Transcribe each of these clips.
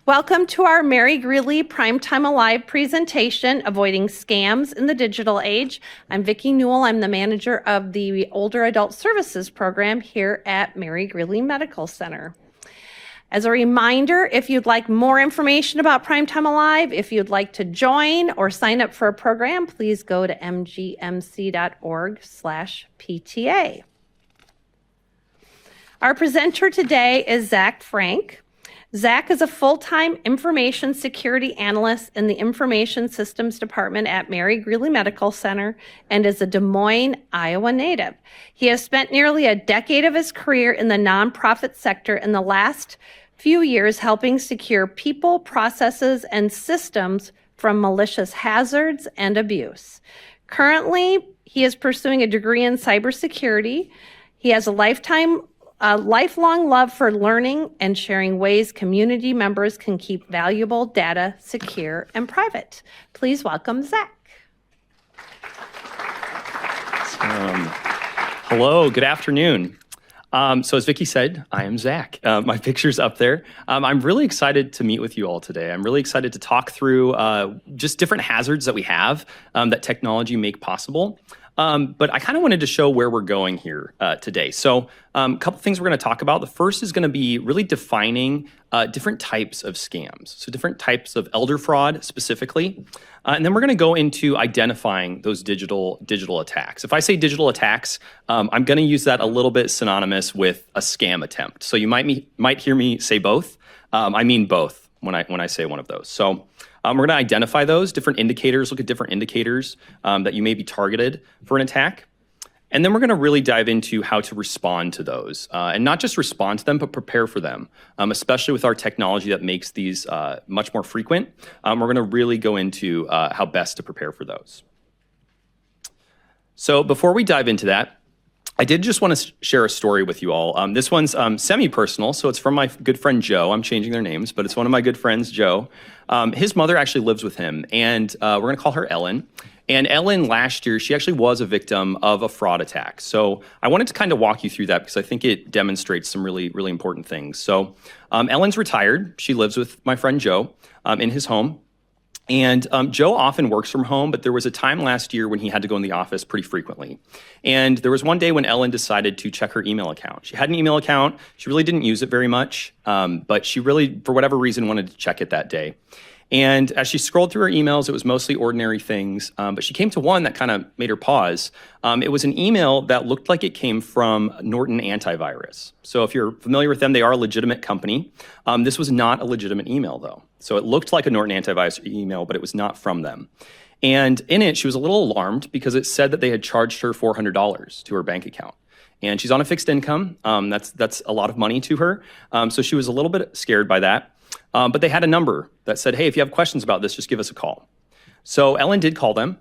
Welcome to our Mary Greeley Primetime Alive presentation, Avoiding Scams in the Digital Age. I'm Vicki Newell. I'm the manager of the Older Adult Services program here at Mary Greeley Medical Center. As a reminder, if you'd like more information about Primetime Alive, if you'd like to join or sign up for a program, please go to mgmc.org/PTA. Our presenter today is Zach Frank. Zach is a full-time information security analyst in the Information Systems Department at Mary Greeley Medical Center and is a Des Moines, Iowa native. He has spent nearly a decade of his career in the nonprofit sector in the last few years helping secure people, processes, and systems from malicious hazards and abuse. Currently, he is pursuing a degree in cybersecurity. He has a lifelong love for learning and sharing ways community members can keep valuable data secure and private. Please welcome Zach. Hello, good afternoon. So as Vicki said, I am Zach. My picture's up there. I'm really excited to meet with you all today. I'm really excited to talk through just different hazards that we have that technology make possible. But I kind of wanted to show where we're going here today. So a couple things we're going to talk about. The first is going to be really defining different types of scams. So different types of elder fraud specifically. And then we're going to go into identifying those digital attacks. If I say digital attacks, I'm going to use that a little bit synonymous with a scam attempt. So you might hear me say both. I mean both when I say one of those. So we're going to identify those different indicators, look at different indicators that you may be targeted for an attack. And then we're going to really dive into how to respond to those and not just respond to them, but prepare for them, especially with our technology that makes these much more frequent. We're going to really go into how best to prepare for those. So before we dive into that, I did just want to share a story with you all. This one's semi-personal, so it's from my good friend Joe. I'm changing their names, but it's one of my good friends, Joe. His mother actually lives with him, and we're going to call her Ellen. And Ellen, last year, she actually was a victim of a fraud attack. So I wanted to kind of walk you through that because I think it demonstrates some really, really important things. So Ellen's retired. She lives with my friend Joe in his home. And Joe often works from home, but there was a time last year when he had to go in the office pretty frequently. And there was one day when Ellen decided to check her email account. She had an email account. She really didn't use it very much, but she really, for whatever reason, wanted to check it that day. And as she scrolled through her emails, it was mostly ordinary things, but she came to one that kind of made her pause. It was an email that looked like it came from Norton Antivirus. So if you're familiar with them, they are a legitimate company. This was not a legitimate email, though. So it looked like a Norton Antivirus email, but it was not from them. And in it, she was a little alarmed because it said that they had charged her $400 to her bank account. And she's on a fixed income. That's a lot of money to her. So she was a little bit scared by that. But they had a number that said, hey, if you have questions about this, just give us a call. So Ellen did call them.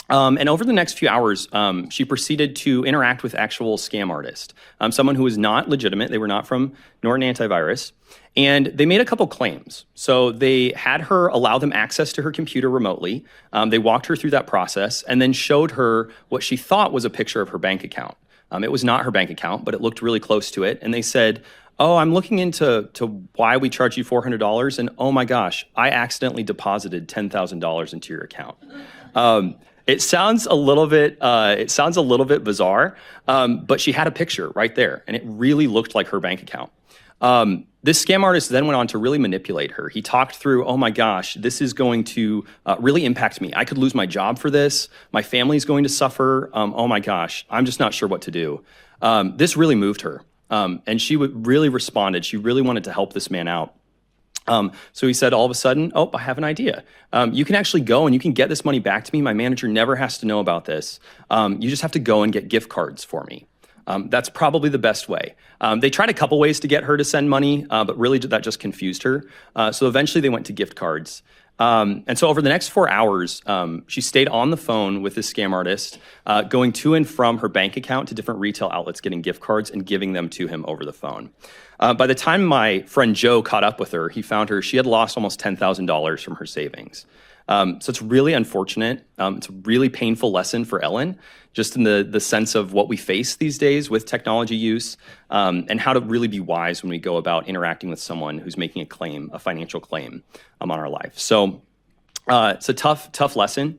And over the next few hours, she proceeded to interact with actual scam artists, someone who was not legitimate. They were not from Norton Antivirus. And they made a couple claims. So they had her allow them access to her computer remotely. They walked her through that process and then showed her what she thought was a picture of her bank account. It was not her bank account, but it looked really close to it. And they said, oh, I'm looking into why we charge you $400, and oh my gosh, I accidentally deposited $10,000 into your account. It sounds a little bit bizarre, but she had a picture right there, and it really looked like her bank account. This scam artist then went on to really manipulate her. He talked through, oh my gosh, this is going to really impact me. I could lose my job for this. My family's going to suffer. Oh my gosh, I'm just not sure what to do. This really moved her. And she really responded. She really wanted to help this man out. So he said all of a sudden, oh, I have an idea. You can actually go and you can get this money back to me. My manager never has to know about this. You just have to go and get gift cards for me. That's probably the best way. They tried a couple ways to get her to send money, but really that just confused her. So eventually they went to gift cards. And so over the next 4 hours, she stayed on the phone with this scam artist, going to and from her bank account to different retail outlets, getting gift cards and giving them to him over the phone. By the time my friend Joe caught up with her, he found she had lost almost $10,000 from her savings. So it's really unfortunate. It's a really painful lesson for Ellen, just in the sense of what we face these days with technology use, and how to really be wise when we go about interacting with someone who's making a claim, a financial claim on our life. So it's a tough lesson.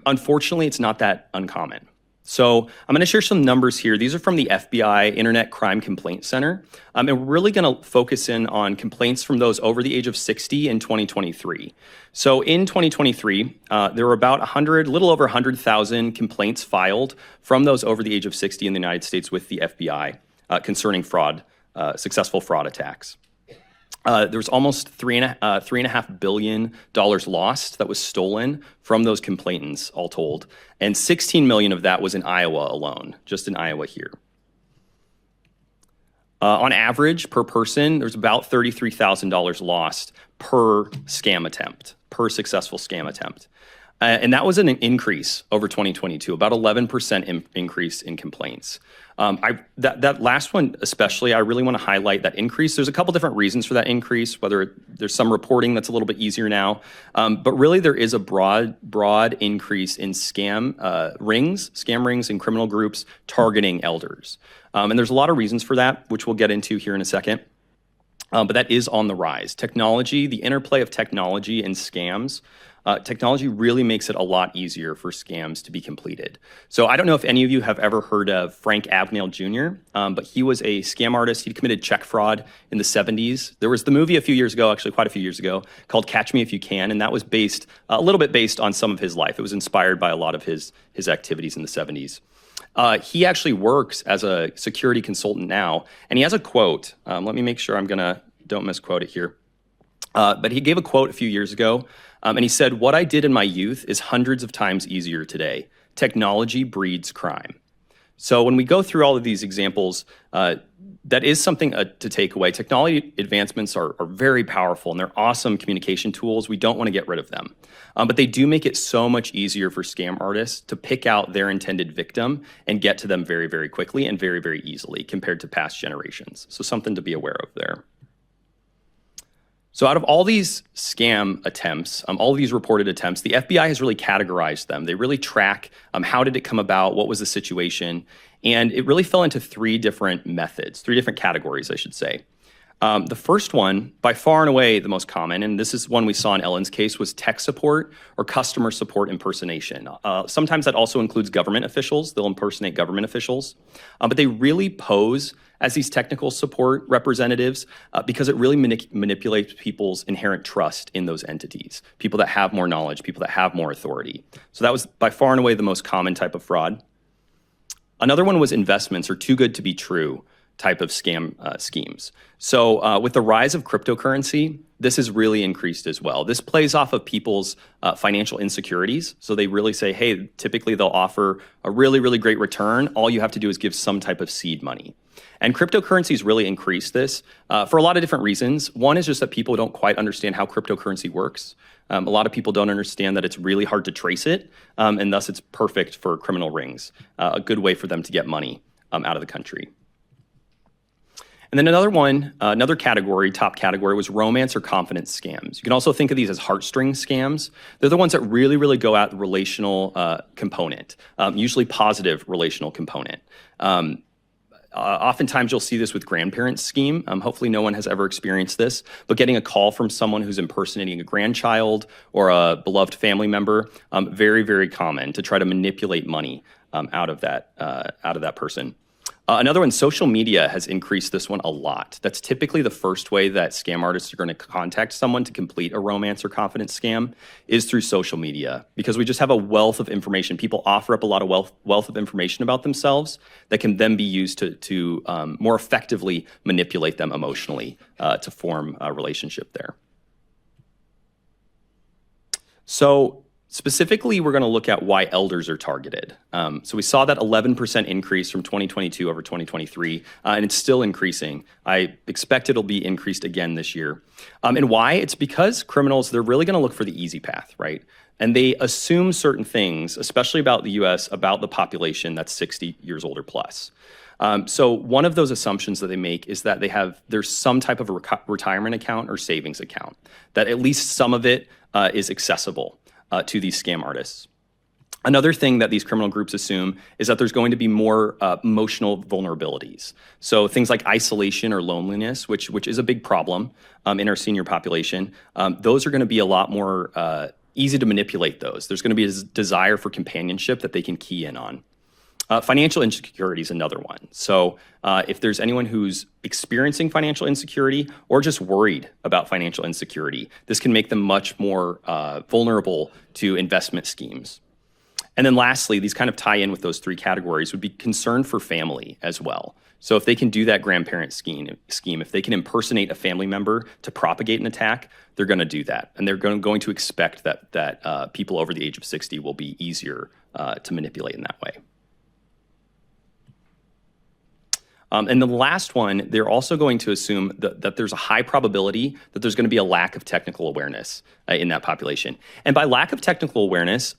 Unfortunately, it's not that uncommon. So I'm going to share some numbers here. These are from the FBI Internet Crime Complaint Center. And we're really going to focus in on complaints from those over the age of 60 in 2023. So in 2023, there were about little over 100,000 complaints filed from those over the age of 60 in the United States with the FBI concerning successful fraud attacks. There was almost $3.5 billion lost that was stolen from those complainants, all told, and 16 million of that was in Iowa alone, just in Iowa here. On average, per person, there's about $33,000 lost per scam attempt, per successful scam attempt. And that was an increase over 2022, about 11% increase in complaints. That last one especially, I really want to highlight that increase. There's a couple different reasons for that increase, whether there's some reporting that's a little bit easier now, but really there is a broad increase in scam rings and criminal groups targeting elders. And there's a lot of reasons for that, which we'll get into here in a second. But that is on the rise. Technology, the interplay of technology and scams, technology really makes it a lot easier for scams to be completed. So I don't know if any of you have ever heard of Frank Abagnale Jr., but he was a scam artist. He committed check fraud in the 70s. There was the movie a few years ago, actually quite a few years ago, called Catch Me If You Can, and that was a little bit based on some of his life. It was inspired by a lot of his activities in the 70s. He actually works as a security consultant now, and he has a quote. Let me make sure don't misquote it here. But he gave a quote a few years ago, and he said, "What I did in my youth is hundreds of times easier today. Technology breeds crime." So when we go through all of these examples, that is something to take away. Technology advancements are very powerful, and they're awesome communication tools. We don't want to get rid of them. But they do make it so much easier for scam artists to pick out their intended victim and get to them very, very quickly and very, very easily compared to past generations. So something to be aware of there. So out of all these scam attempts, all of these reported attempts, the FBI has really categorized them. They really track how did it come about, what was the situation, and it really fell into three different categories, I should say. The first one, by far and away the most common, and this is one we saw in Ellen's case, was tech support or customer support impersonation. Sometimes that also includes government officials. They'll impersonate government officials, but they really pose as these technical support representatives because it really manipulates people's inherent trust in those entities, people that have more knowledge, people that have more authority. So that was by far and away the most common type of fraud. Another one was investments or too good to be true type of scam schemes. So with the rise of cryptocurrency, this has really increased as well. This plays off of people's financial insecurities. So they really say, hey, typically they'll offer a really, really great return. All you have to do is give some type of seed money. And cryptocurrencies really increased this for a lot of different reasons. One is just that people don't quite understand how cryptocurrency works. A lot of people don't understand that it's really hard to trace it, and thus it's perfect for criminal rings, a good way for them to get money out of the country. And then another category, top category, was romance or confidence scams. You can also think of these as heartstring scams. They're the ones that really, really go at the relational component, usually positive relational component. Oftentimes you'll see this with grandparents scheme. Hopefully no one has ever experienced this, but getting a call from someone who's impersonating a grandchild or a beloved family member, very, very common to try to manipulate money out of that person. Another one, social media has increased this one a lot. That's typically the first way that scam artists are going to contact someone to complete a romance or confidence scam is through social media, because we just have a wealth of information. People offer up a lot of wealth of information about themselves that can then be used to more effectively manipulate them emotionally to form a relationship there. So specifically, we're going to look at why elders are targeted. So we saw that 11% increase from 2022 over 2023, and it's still increasing. I expect it'll be increased again this year. And why? It's because criminals, they're really going to look for the easy path, right? And they assume certain things, especially about the U.S., about the population that's 60 years old or plus. So one of those assumptions that they make is that there's some type of a retirement account or savings account, that at least some of it is accessible to these scam artists. Another thing that these criminal groups assume is that there's going to be more emotional vulnerabilities. So things like isolation or loneliness, which is a big problem in our senior population, those are going to be a lot more easy to manipulate those. There's going to be a desire for companionship that they can key in on. Financial insecurity is another one. So if there's anyone who's experiencing financial insecurity or just worried about financial insecurity, this can make them much more vulnerable to investment schemes. And then lastly, these kind of tie in with those three categories, would be concern for family as well. So if they can do that grandparent scheme, if they can impersonate a family member to propagate an attack, they're going to do that. And they're going to expect that people over the age of 60 will be easier to manipulate in that way. And the last one, they're also going to assume that there's a high probability that there's going to be a lack of technical awareness in that population. And by lack of technical awareness,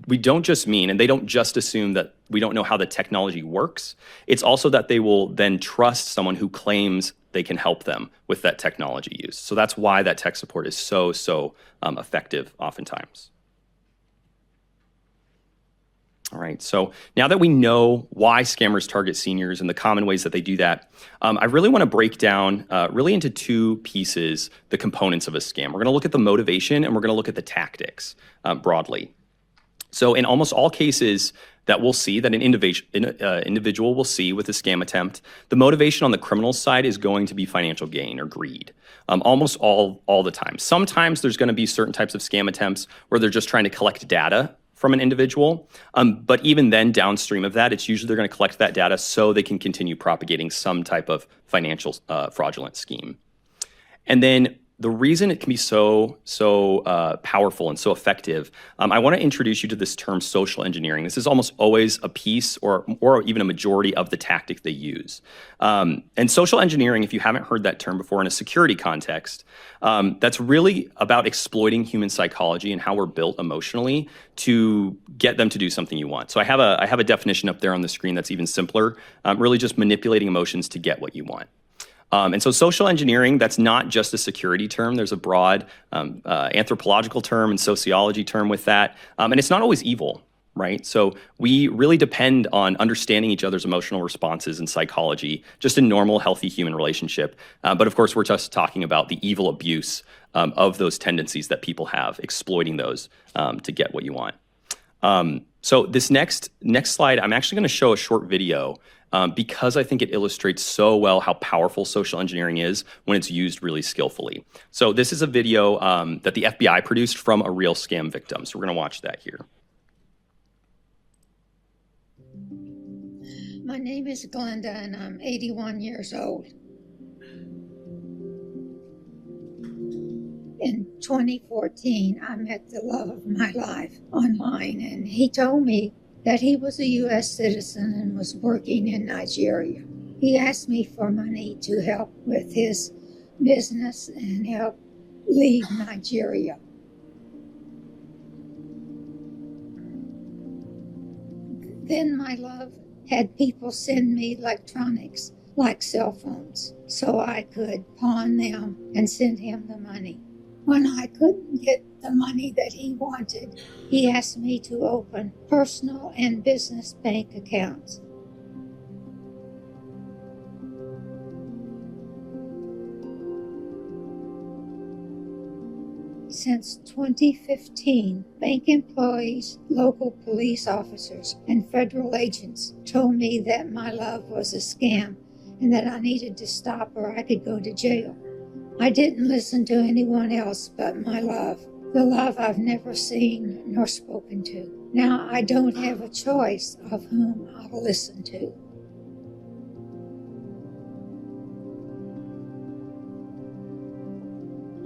we don't just mean, and they don't just assume that we don't know how the technology works. It's also that they will then trust someone who claims they can help them with that technology use. So that's why that tech support is so effective oftentimes. All right, so now that we know why scammers target seniors and the common ways that they do that, I really want to break down really into two pieces the components of a scam. We're going to look at the motivation and we're going to look at the tactics broadly. So in almost all cases that we'll see, that an individual will see with a scam attempt, the motivation on the criminal side is going to be financial gain or greed, almost all the time. Sometimes there's going to be certain types of scam attempts where they're just trying to collect data from an individual. But even then, downstream of that, it's usually they're going to collect that data so they can continue propagating some type of financial fraudulent scheme. And then the reason it can be so powerful and so effective, I want to introduce you to this term social engineering. This is almost always a piece or even a majority of the tactic they use. And social engineering, if you haven't heard that term before in a security context, that's really about exploiting human psychology and how we're built emotionally to get them to do something you want. So I have a definition up there on the screen that's even simpler, really just manipulating emotions to get what you want. And so social engineering, that's not just a security term. There's a broad anthropological term and sociology term with that. And it's not always evil, right? So we really depend on understanding each other's emotional responses and psychology, just a normal, healthy human relationship. But of course, we're just talking about the evil abuse of those tendencies that people have, exploiting those to get what you want. So this next slide, I'm actually going to show a short video because I think it illustrates so well how powerful social engineering is when it's used really skillfully. So this is a video that the FBI produced from a real scam victim. So we're going to watch that here. My name is Glenda and I'm 81 years old. In 2014, I met the love of my life online, and he told me that he was a U.S. citizen and was working in Nigeria. He asked me for money to help with his business and help leave Nigeria. Then my love had people send me electronics like cell phones so I could pawn them and send him the money. When I couldn't get the money that he wanted, he asked me to open personal and business bank accounts. Since 2015, bank employees, local police officers, and federal agents told me that my love was a scam and that I needed to stop or I could go to jail. I didn't listen to anyone else but my love, the love I've never seen nor spoken to. Now I don't have a choice of whom I'll listen to.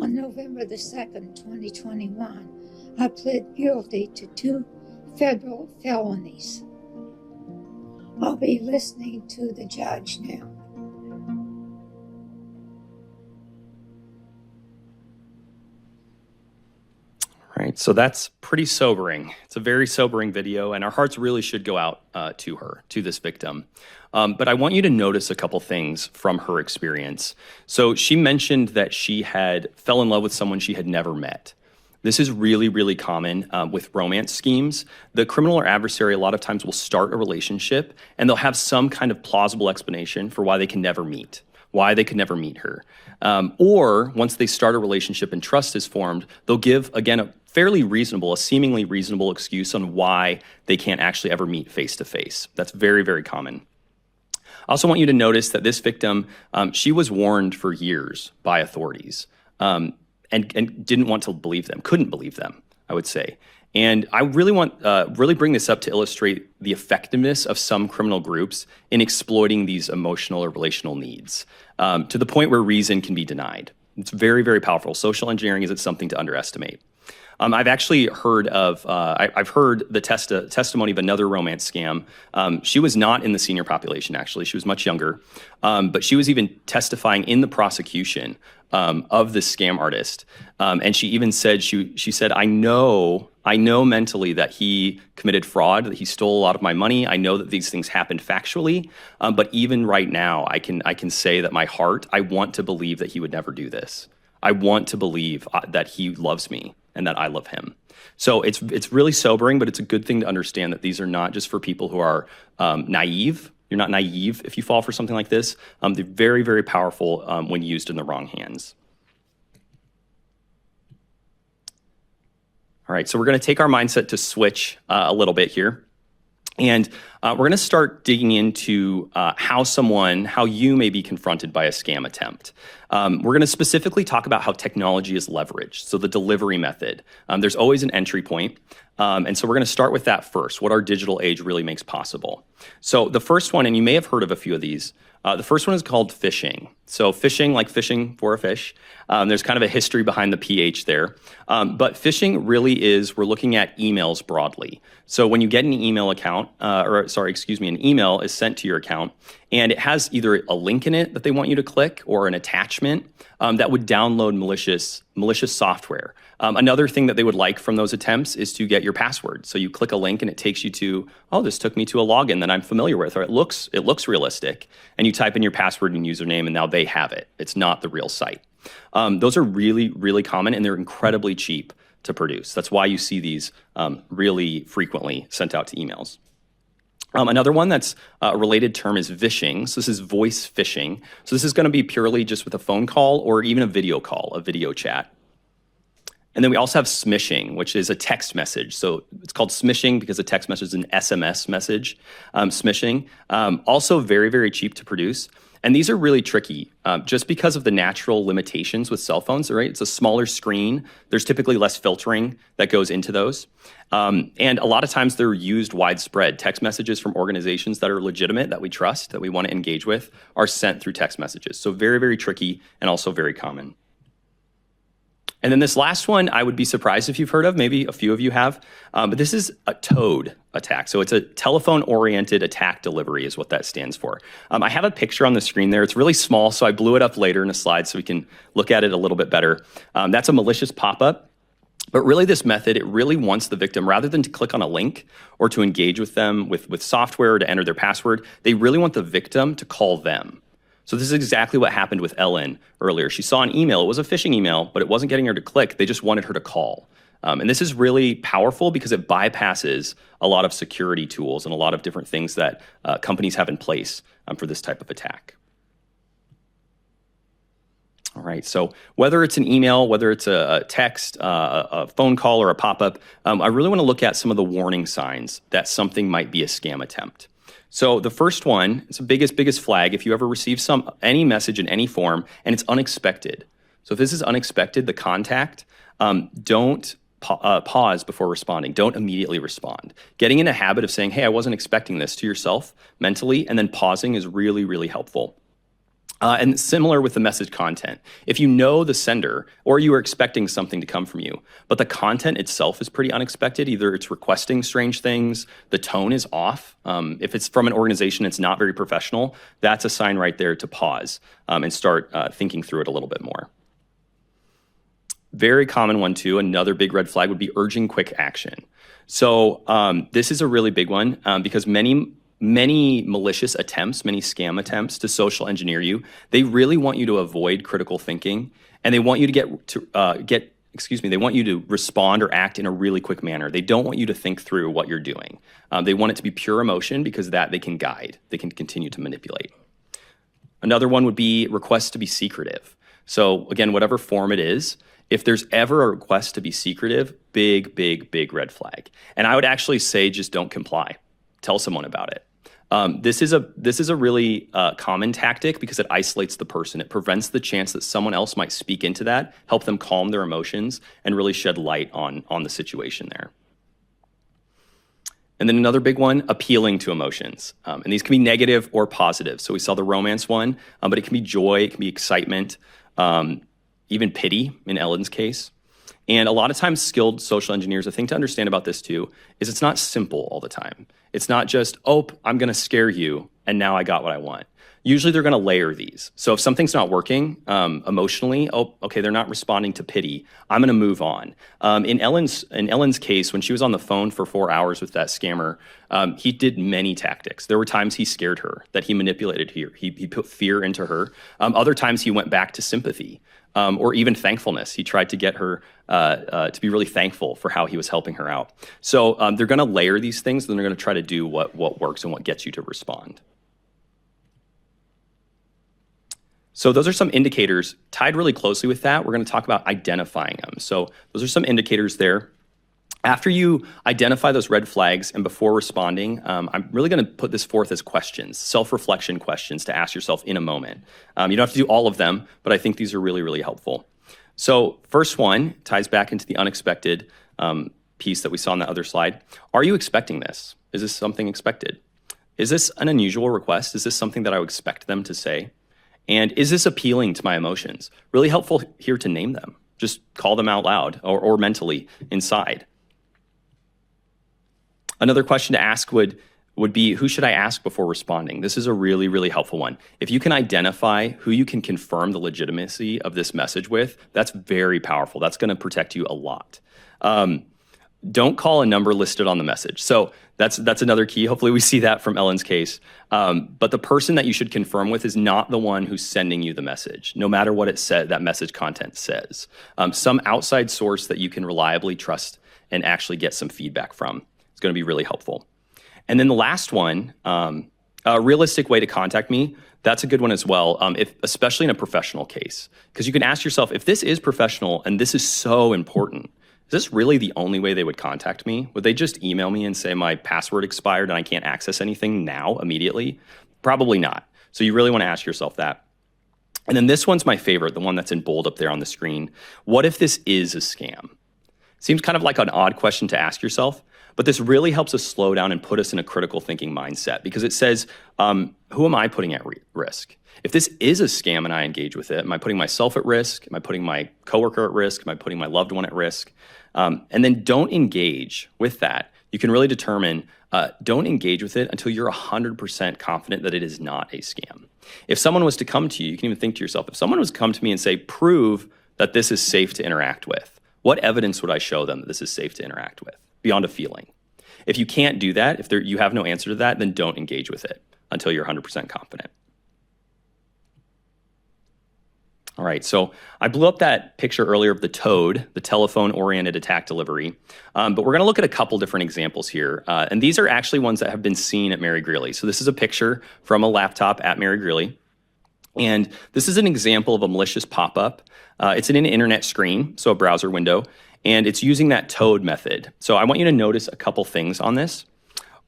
On November the 2nd, 2021, I pled guilty to 2 federal felonies. I'll be listening to the judge now. All right, so that's pretty sobering. It's a very sobering video, and our hearts really should go out to her, to this victim. But I want you to notice a couple things from her experience. So she mentioned that she fell in love with someone she had never met. This is really, really common with romance schemes. The criminal or adversary a lot of times will start a relationship, and they'll have some kind of plausible explanation for why they can never meet, why they could never meet her. Or once they start a relationship and trust is formed, they'll give, again, a seemingly reasonable excuse on why they can't actually ever meet face to face. That's very, very common. I also want you to notice that this victim, she was warned for years by authorities and didn't want to believe them, couldn't believe them, I would say. And I really want really bring this up to illustrate the effectiveness of some criminal groups in exploiting these emotional or relational needs to the point where reason can be denied. It's very, very powerful. Social engineering isn't something to underestimate. I've actually heard of, I've heard the testimony of another romance scam. She was not in the senior population, actually. She was much younger. But she was even testifying in the prosecution of this scam artist. And she even said, she said, I know mentally that he committed fraud, that he stole a lot of my money. I know that these things happened factually. But even right now, I can say that my heart, I want to believe that he would never do this. I want to believe that he loves me and that I love him. So it's really sobering, but it's a good thing to understand that these are not just for people who are naive. You're not naive if you fall for something like this. They're very, very powerful when used in the wrong hands. All right, so we're going to take our mindset to switch a little bit here. And we're going to start digging into how you may be confronted by a scam attempt. We're going to specifically talk about how technology is leveraged, so the delivery method. There's always an entry point. And so we're going to start with that first, what our digital age really makes possible. So the first one, and you may have heard of a few of these, the first one is called phishing. So phishing, like fishing for a fish. There's kind of a history behind the PH there. But phishing really is, we're looking at emails broadly. So when you get an email account, an email is sent to your account, and it has either a link in it that they want you to click or an attachment that would download malicious software. Another thing that they would like from those attempts is to get your password. So you click a link and it takes you to, oh, this took me to a login that I'm familiar with, or it looks realistic. And you type in your password and username, and now they have it. It's not the real site. Those are really, really common, and they're incredibly cheap to produce. That's why you see these really frequently sent out to emails. Another one that's a related term is vishing. So this is voice phishing. So this is going to be purely just with a phone call or even a video call, a video chat. And then we also have smishing, which is a text message. So it's called smishing because a text message is an SMS message. Smishing, also very, very cheap to produce. And these are really tricky just because of the natural limitations with cell phones, right? It's a smaller screen. There's typically less filtering that goes into those. And a lot of times they're used widespread. Text messages from organizations that are legitimate, that we trust, that we want to engage with, are sent through text messages. So very, very tricky and also very common. And then this last one, I would be surprised if you've heard of, maybe a few of you have, but this is a TOAD attack. So it's a telephone-oriented attack delivery is what that stands for. I have a picture on the screen there. It's really small, so I blew it up later in a slide so we can look at it a little bit better. That's a malicious pop-up. But really this method, it really wants the victim, rather than to click on a link or to engage with them with software or to enter their password, they really want the victim to call them. So this is exactly what happened with Ellen earlier. She saw an email. It was a phishing email, but it wasn't getting her to click. They just wanted her to call. And this is really powerful because it bypasses a lot of security tools and a lot of different things that companies have in place for this type of attack. All right, so whether it's an email, whether it's a text, a phone call, or a pop-up, I really want to look at some of the warning signs that something might be a scam attempt. So the first one, it's the biggest flag. If you ever receive any message in any form and it's unexpected. So if this is unexpected, the contact, don't pause before responding. Don't immediately respond. Getting in a habit of saying, hey, I wasn't expecting this to yourself mentally, and then pausing is really, really helpful. And similar with the message content. If you know the sender or you are expecting something to come from you, but the content itself is pretty unexpected, either it's requesting strange things, the tone is off. If it's from an organization that's not very professional, that's a sign right there to pause and start thinking through it a little bit more. Very common one too. Another big red flag would be urging quick action. So this is a really big one because many malicious attempts, many scam attempts to social engineer you, they really want you to avoid critical thinking, and they want you to they want you to respond or act in a really quick manner. They don't want you to think through what you're doing. They want it to be pure emotion because that they can guide, they can continue to manipulate. Another one would be requests to be secretive. So again, whatever form it is, if there's ever a request to be secretive, big red flag. And I would actually say just don't comply. Tell someone about it. This is a really common tactic because it isolates the person. It prevents the chance that someone else might speak into that, help them calm their emotions, and really shed light on the situation there. And then another big one, appealing to emotions. And these can be negative or positive. So we saw the romance one, but it can be joy, it can be excitement, even pity in Ellen's case. And a lot of times skilled social engineers, a thing to understand about this too, is it's not simple all the time. It's not just, oh, I'm gonna scare you and now I got what I want. Usually they're gonna layer these. So if something's not working emotionally, oh, okay, they're not responding to pity, I'm gonna move on. In Ellen's case, when she was on the phone for 4 hours with that scammer, he did many tactics. There were times he scared her, that he manipulated her. He put fear into her. Other times he went back to sympathy. Or even thankfulness. He tried to get her to be really thankful for how he was helping her out. So they're going to layer these things, and they're going to try to do what works and what gets you to respond. So those are some indicators. Tied really closely with that, we're going to talk about identifying them. So those are some indicators there. After you identify those red flags and before responding, I'm really going to put this forth as questions, self-reflection questions to ask yourself in a moment. You don't have to do all of them, but I think these are really helpful. So first one ties back into the unexpected piece that we saw on the other slide. Are you expecting this? Is this something expected? Is this an unusual request? Is this something that I would expect them to say? And is this appealing to my emotions? Really helpful here to name them. Just call them out loud or mentally inside. Another question to ask would be, who should I ask before responding? This is a really helpful one. If you can identify who you can confirm the legitimacy of this message with, that's very powerful. That's going to protect you a lot. Don't call a number listed on the message. So that's another key. Hopefully we see that from Ellen's case. But the person that you should confirm with is not the one who's sending you the message, no matter what it said, that message content says. Some outside source that you can reliably trust and actually get some feedback from. It's going to be really helpful. And then the last one, a realistic way to contact me, that's a good one as well, especially in a professional case. Because you can ask yourself, if this is professional and this is so important, is this really the only way they would contact me? Would they just email me and say my password expired and I can't access anything now, immediately? Probably not. So you really want to ask yourself that. And then this one's my favorite, the one that's in bold up there on the screen. What if this is a scam? Seems kind of like an odd question to ask yourself, but this really helps us slow down and put us in a critical thinking mindset because it says, who am I putting at risk? If this is a scam and I engage with it, am I putting myself at risk? Am I putting my coworker at risk? Am I putting my loved one at risk? And then don't engage with that. You can really determine, don't engage with it until you're 100% confident that it is not a scam. If someone was to come to you, you can even think to yourself, if someone was to come to me and say, prove that this is safe to interact with, what evidence would I show them that this is safe to interact with beyond a feeling? If you can't do that, if you have no answer to that, then don't engage with it until you're 100% confident. All right, so I blew up that picture earlier of the Toad, the telephone-oriented attack delivery, but we're going to look at a couple different examples here, and these are actually ones that have been seen at Mary Greeley. So this is a picture from a laptop at Mary Greeley, and this is an example of a malicious pop-up. It's in an internet screen, so a browser window, and it's using that Toad method. So I want you to notice a couple things on this.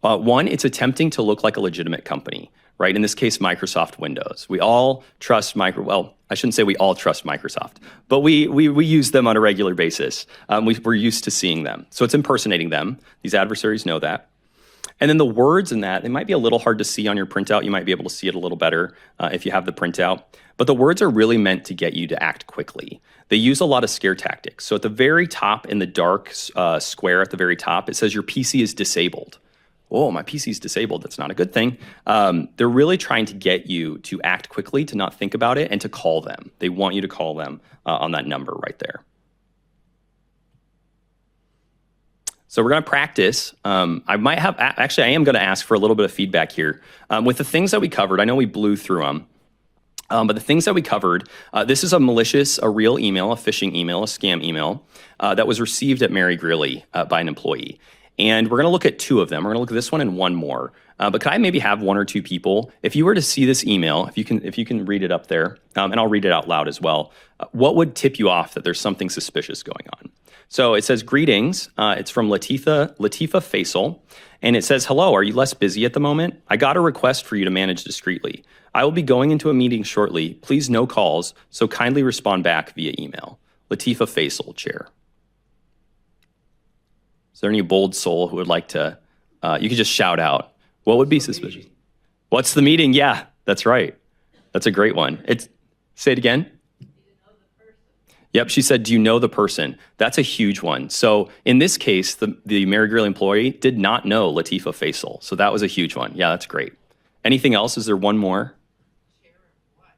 One, it's attempting to look like a legitimate company, right? In this case, Microsoft Windows. We all trust well, I shouldn't say we all trust Microsoft, but we use them on a regular basis. We're used to seeing them. So it's impersonating them. These adversaries know that. And then the words in that, they might be a little hard to see on your printout. You might be able to see it a little better if you have the printout. But the words are really meant to get you to act quickly. They use a lot of scare tactics. So at the very top, in the dark square at the very top, it says your PC is disabled. Oh, my PC is disabled. That's not a good thing. They're really trying to get you to act quickly, to not think about it, and to call them. They want you to call them on that number right there. So we're going to practice. I might have, actually, I am going to ask for a little bit of feedback here. With the things that we covered, I know we blew through them, but the things that we covered, this is a real email, a phishing email, a scam email that was received at Mary Greeley by an employee. And we're going to look at two of them. We're going to look at this one and one more. But could I maybe have one or two people, if you were to see this email, if you can read it up there, and I'll read it out loud as well, what would tip you off that there's something suspicious going on? So it says, greetings. It's from Latifa Faisal. And it says, hello, are you less busy at the moment? I got a request for you to manage discreetly. I will be going into a meeting shortly. Please no calls, so kindly respond back via email. Latifa Faisal, Chair. Is there any bold soul who would like to, you could just shout out. What would be suspicious? What's the meeting? Yeah, that's right. That's a great one. Say it again. Yep, she said, do you know the person? That's a huge one. So in this case, the Mary Greeley employee did not know Latifa Faisal. So that was a huge one. Yeah, that's great. Anything else? Is there one more? Chair of what?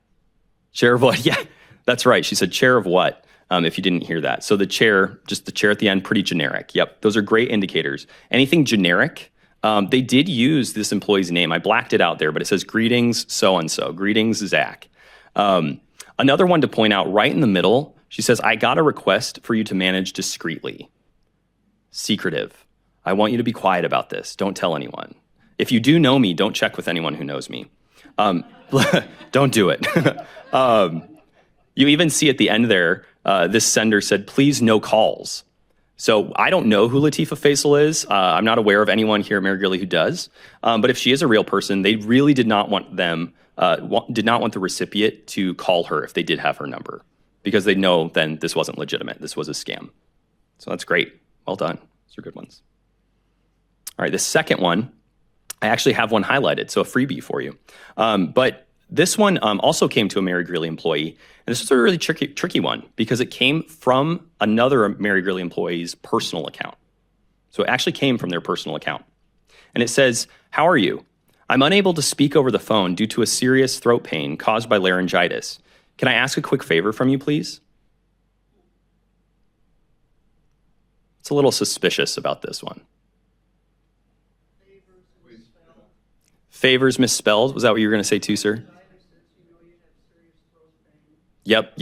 Chair of what? Yeah, that's right. She said chair of what, if you didn't hear that. So the chair, just the chair at the end, pretty generic. Yep, those are great indicators. Anything generic? They did use this employee's name. I blacked it out there, but it says greetings so-and-so. Greetings, Zach. Another one to point out right in the middle, she says, I got a request for you to manage discreetly. Secretive. I want you to be quiet about this. Don't tell anyone. If you do know me, don't check with anyone who knows me. Don't do it. You even see at the end there, this sender said, please no calls. So I don't know who Latifa Faisal is. I'm not aware of anyone here at Mary Greeley who does. But if she is a real person, they really did not want the recipient to call her if they did have her number, because they know then this wasn't legitimate. This was a scam. So that's great. Well done. Those are good ones. All right, the second one, I actually have one highlighted, so a freebie for you. But this one also came to a Mary Greeley employee, and this was a really tricky one because it came from another Mary Greeley employee's personal account. So it actually came from their personal account. And it says, how are you? I'm unable to speak over the phone due to a serious throat pain caused by laryngitis. Can I ask a quick favor from you, please? It's a little suspicious about this one. Favors misspelled. Was that what you were going to say too, sir? Yep.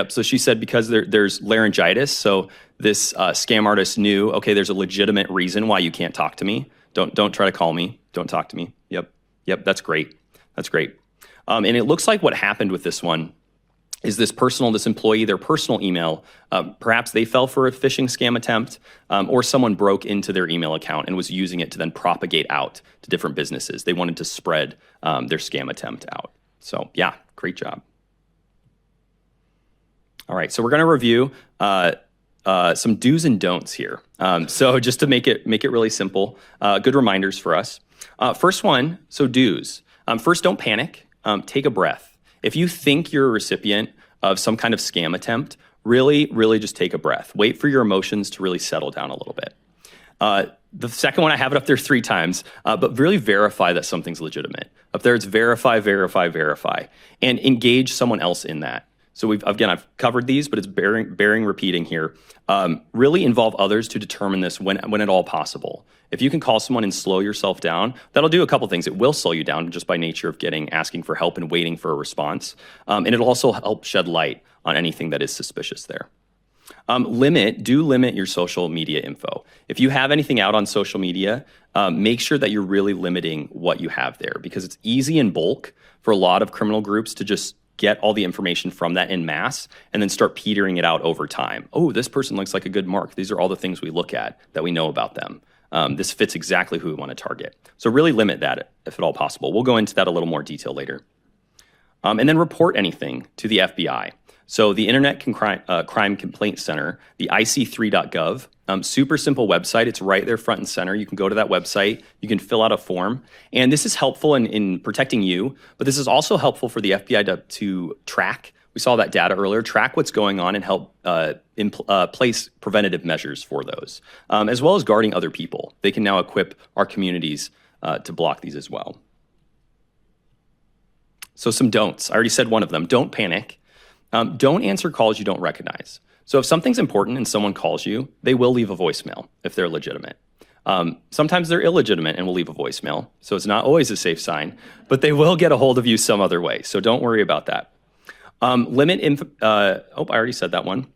So she said because there's laryngitis, so this scam artist knew, okay, there's a legitimate reason why you can't talk to me. Don't try to call me. Don't talk to me. Yep. That's great. And it looks like what happened with this one is this employee, their personal email, perhaps they fell for a phishing scam attempt, or someone broke into their email account and was using it to then propagate out to different businesses. They wanted to spread their scam attempt out. So yeah, great job. All right, so we're going to review some do's and don'ts here. So just to make it really simple, good reminders for us. First one, so do's. First, don't panic. Take a breath. If you think you're a recipient of some kind of scam attempt, really just take a breath. Wait for your emotions to really settle down a little bit. The second one, I have it up there 3 times, but really verify that something's legitimate. Up there, it's verify, and engage someone else in that. So I've covered these, but it's bearing repeating here. Really involve others to determine this when at all possible. If you can call someone and slow yourself down, that'll do a couple things. It will slow you down just by nature of asking for help and waiting for a response. And it'll also help shed light on anything that is suspicious there. Limit your social media info. If you have anything out on social media, make sure that you're really limiting what you have there, because it's easy in bulk for a lot of criminal groups to just get all the information from that in mass and then start petering it out over time. Oh, this person looks like a good mark. These are all the things we look at that we know about them. This fits exactly who we want to target. So really limit that if at all possible. We'll go into that a little more detail later. And then report anything to the FBI. So the Internet Crime Complaint Center, the ic3.gov, super simple website. It's right there front and center. You can go to that website. You can fill out a form. And this is helpful in protecting you, but this is also helpful for the FBI to track. We saw that data earlier, track what's going on and help place preventative measures for those, as well as guarding other people. They can now equip our communities to block these as well. So some don'ts. I already said one of them. Don't panic. Don't answer calls you don't recognize. So if something's important and someone calls you, they will leave a voicemail if they're legitimate. Sometimes they're illegitimate and will leave a voicemail, so it's not always a safe sign, but they will get a hold of you some other way, so don't worry about that. I already said that one.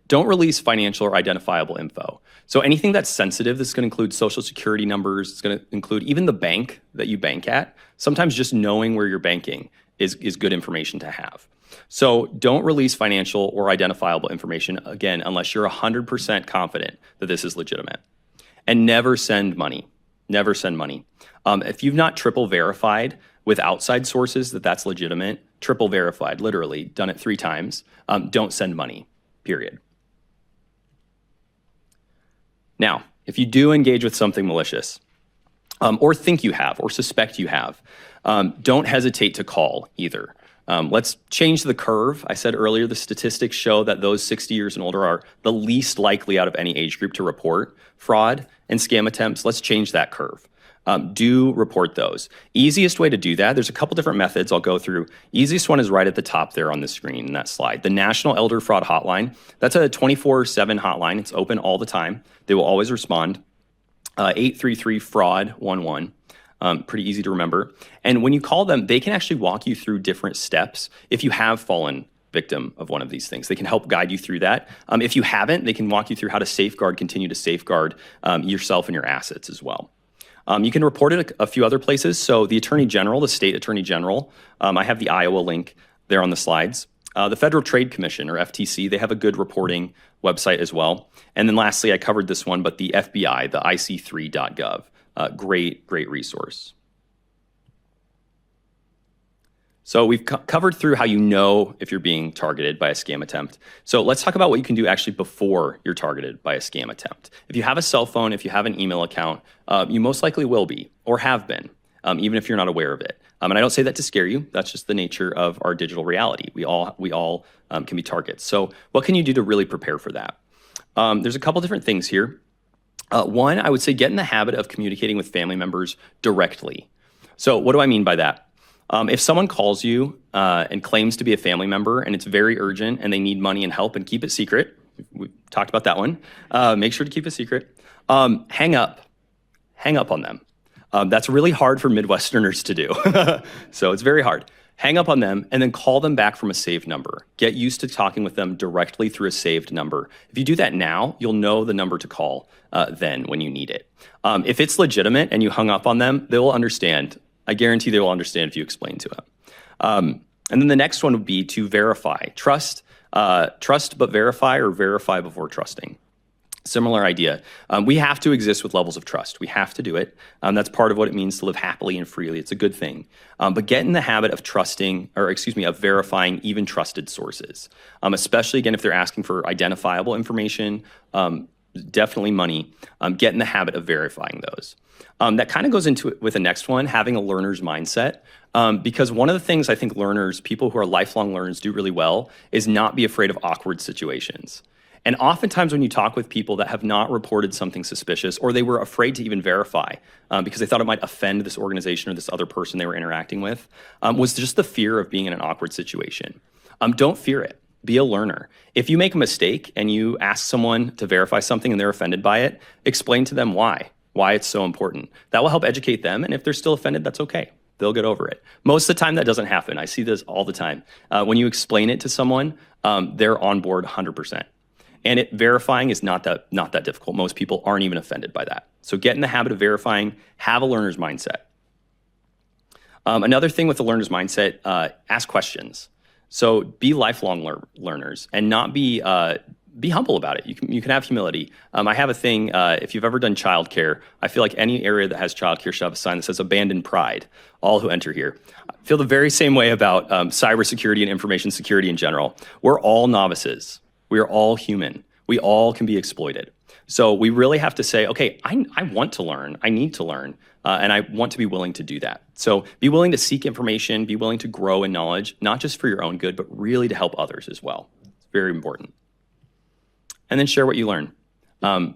Don't release financial or identifiable info. So anything that's sensitive, this is going to include social security numbers, it's going to include even the bank that you bank at. Sometimes just knowing where you're banking is good information to have. So don't release financial or identifiable information, again, unless you're 100% confident that this is legitimate. And never send money. Never send money. If you've not triple verified with outside sources that that's legitimate, triple verified, literally, done it 3 times, don't send money, period. Now, if you do engage with something malicious, or think you have, or suspect you have, don't hesitate to call either. Let's change the curve. I said earlier, the statistics show that those 60 years and older are the least likely out of any age group to report fraud and scam attempts. Let's change that curve. Do report those. Easiest way to do that, there's a couple different methods I'll go through. Easiest one is right at the top there on the screen in that slide. The National Elder Fraud Hotline, that's a 24/7 hotline. It's open all the time. They will always respond. 833-FRAUD-11. Pretty easy to remember. And when you call them, they can actually walk you through different steps if you have fallen victim of one of these things. They can help guide you through that. If you haven't, they can walk you through how to continue to safeguard yourself and your assets as well. You can report it a few other places. So the Attorney General, the State Attorney General, I have the Iowa link there on the slides. The Federal Trade Commission, or FTC, they have a good reporting website as well. And then lastly, I covered this one, but the FBI, the ic3.gov, great resource. So we've covered through how you know if you're being targeted by a scam attempt. So let's talk about what you can do actually before you're targeted by a scam attempt. If you have a cell phone, if you have an email account, you most likely will be or have been, even if you're not aware of it. And I don't say that to scare you. That's just the nature of our digital reality. We all can be targets. So what can you do to really prepare for that? There's a couple different things here. One, I would say get in the habit of communicating with family members directly. So what do I mean by that? If someone calls you and claims to be a family member and it's very urgent and they need money and help, and keep it secret, we talked about that one, make sure to keep it secret, hang up on them. That's really hard for Midwesterners to do. So it's very hard. Hang up on them and then call them back from a saved number. Get used to talking with them directly through a saved number. If you do that now, you'll know the number to call then when you need it. If it's legitimate and you hung up on them, they will understand. I guarantee they will understand if you explain to them. And then the next one would be to verify. Trust but verify, or verify before trusting. Similar idea. We have to exist with levels of trust. We have to do it. That's part of what it means to live happily and freely. It's a good thing. But get in the habit of of verifying even trusted sources, especially, again, if they're asking for identifiable information, definitely money. Get in the habit of verifying those. That kind of goes into it with the next one, having a learner's mindset. Because one of the things I think people who are lifelong learners, do really well is not be afraid of awkward situations. And oftentimes when you talk with people that have not reported something suspicious, or they were afraid to even verify because they thought it might offend this organization or this other person they were interacting with, was just the fear of being in an awkward situation. Don't fear it. Be a learner. If you make a mistake and you ask someone to verify something and they're offended by it, explain to them why it's so important. That will help educate them. And if they're still offended, that's okay. They'll get over it. Most of the time that doesn't happen. I see this all the time. When you explain it to someone, they're on board 100%. And verifying is not that difficult. Most people aren't even offended by that. So get in the habit of verifying, have a learner's mindset. Another thing with the learner's mindset, ask questions. So be lifelong learners and not be humble about it. You can have humility. I have a thing, if you've ever done childcare, I feel like any area that has childcare should have a sign that says abandon pride, all who enter here. I feel the very same way about cybersecurity and information security in general. We're all novices. We are all human. We all can be exploited. So we really have to say, okay, I want to learn. I need to learn. And I want to be willing to do that. So be willing to seek information, be willing to grow in knowledge, not just for your own good, but really to help others as well. It's very important. And then share what you learn.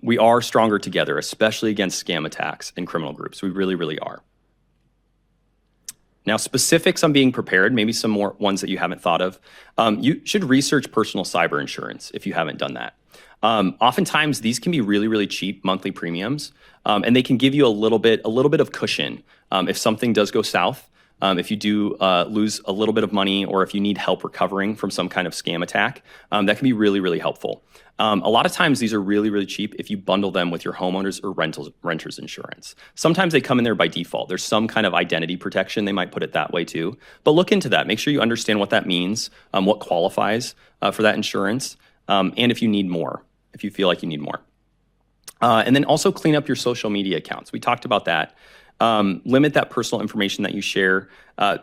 We are stronger together, especially against scam attacks and criminal groups. We really, really are. Now, specifics on being prepared, maybe some more ones that you haven't thought of. You should research personal cyber insurance if you haven't done that. Oftentimes, these can be really, really cheap monthly premiums, and they can give you a little bit of cushion if something does go south. If you do lose a little bit of money, or if you need help recovering from some kind of scam attack, that can be really, really helpful. A lot of times these are really, really cheap if you bundle them with your homeowners or renters insurance. Sometimes they come in there by default. There's some kind of identity protection. They might put it that way too. But look into that. Make sure you understand what that means, what qualifies for that insurance, and if you need more, if you feel like you need more. And then also clean up your social media accounts. We talked about that. Limit that personal information that you share.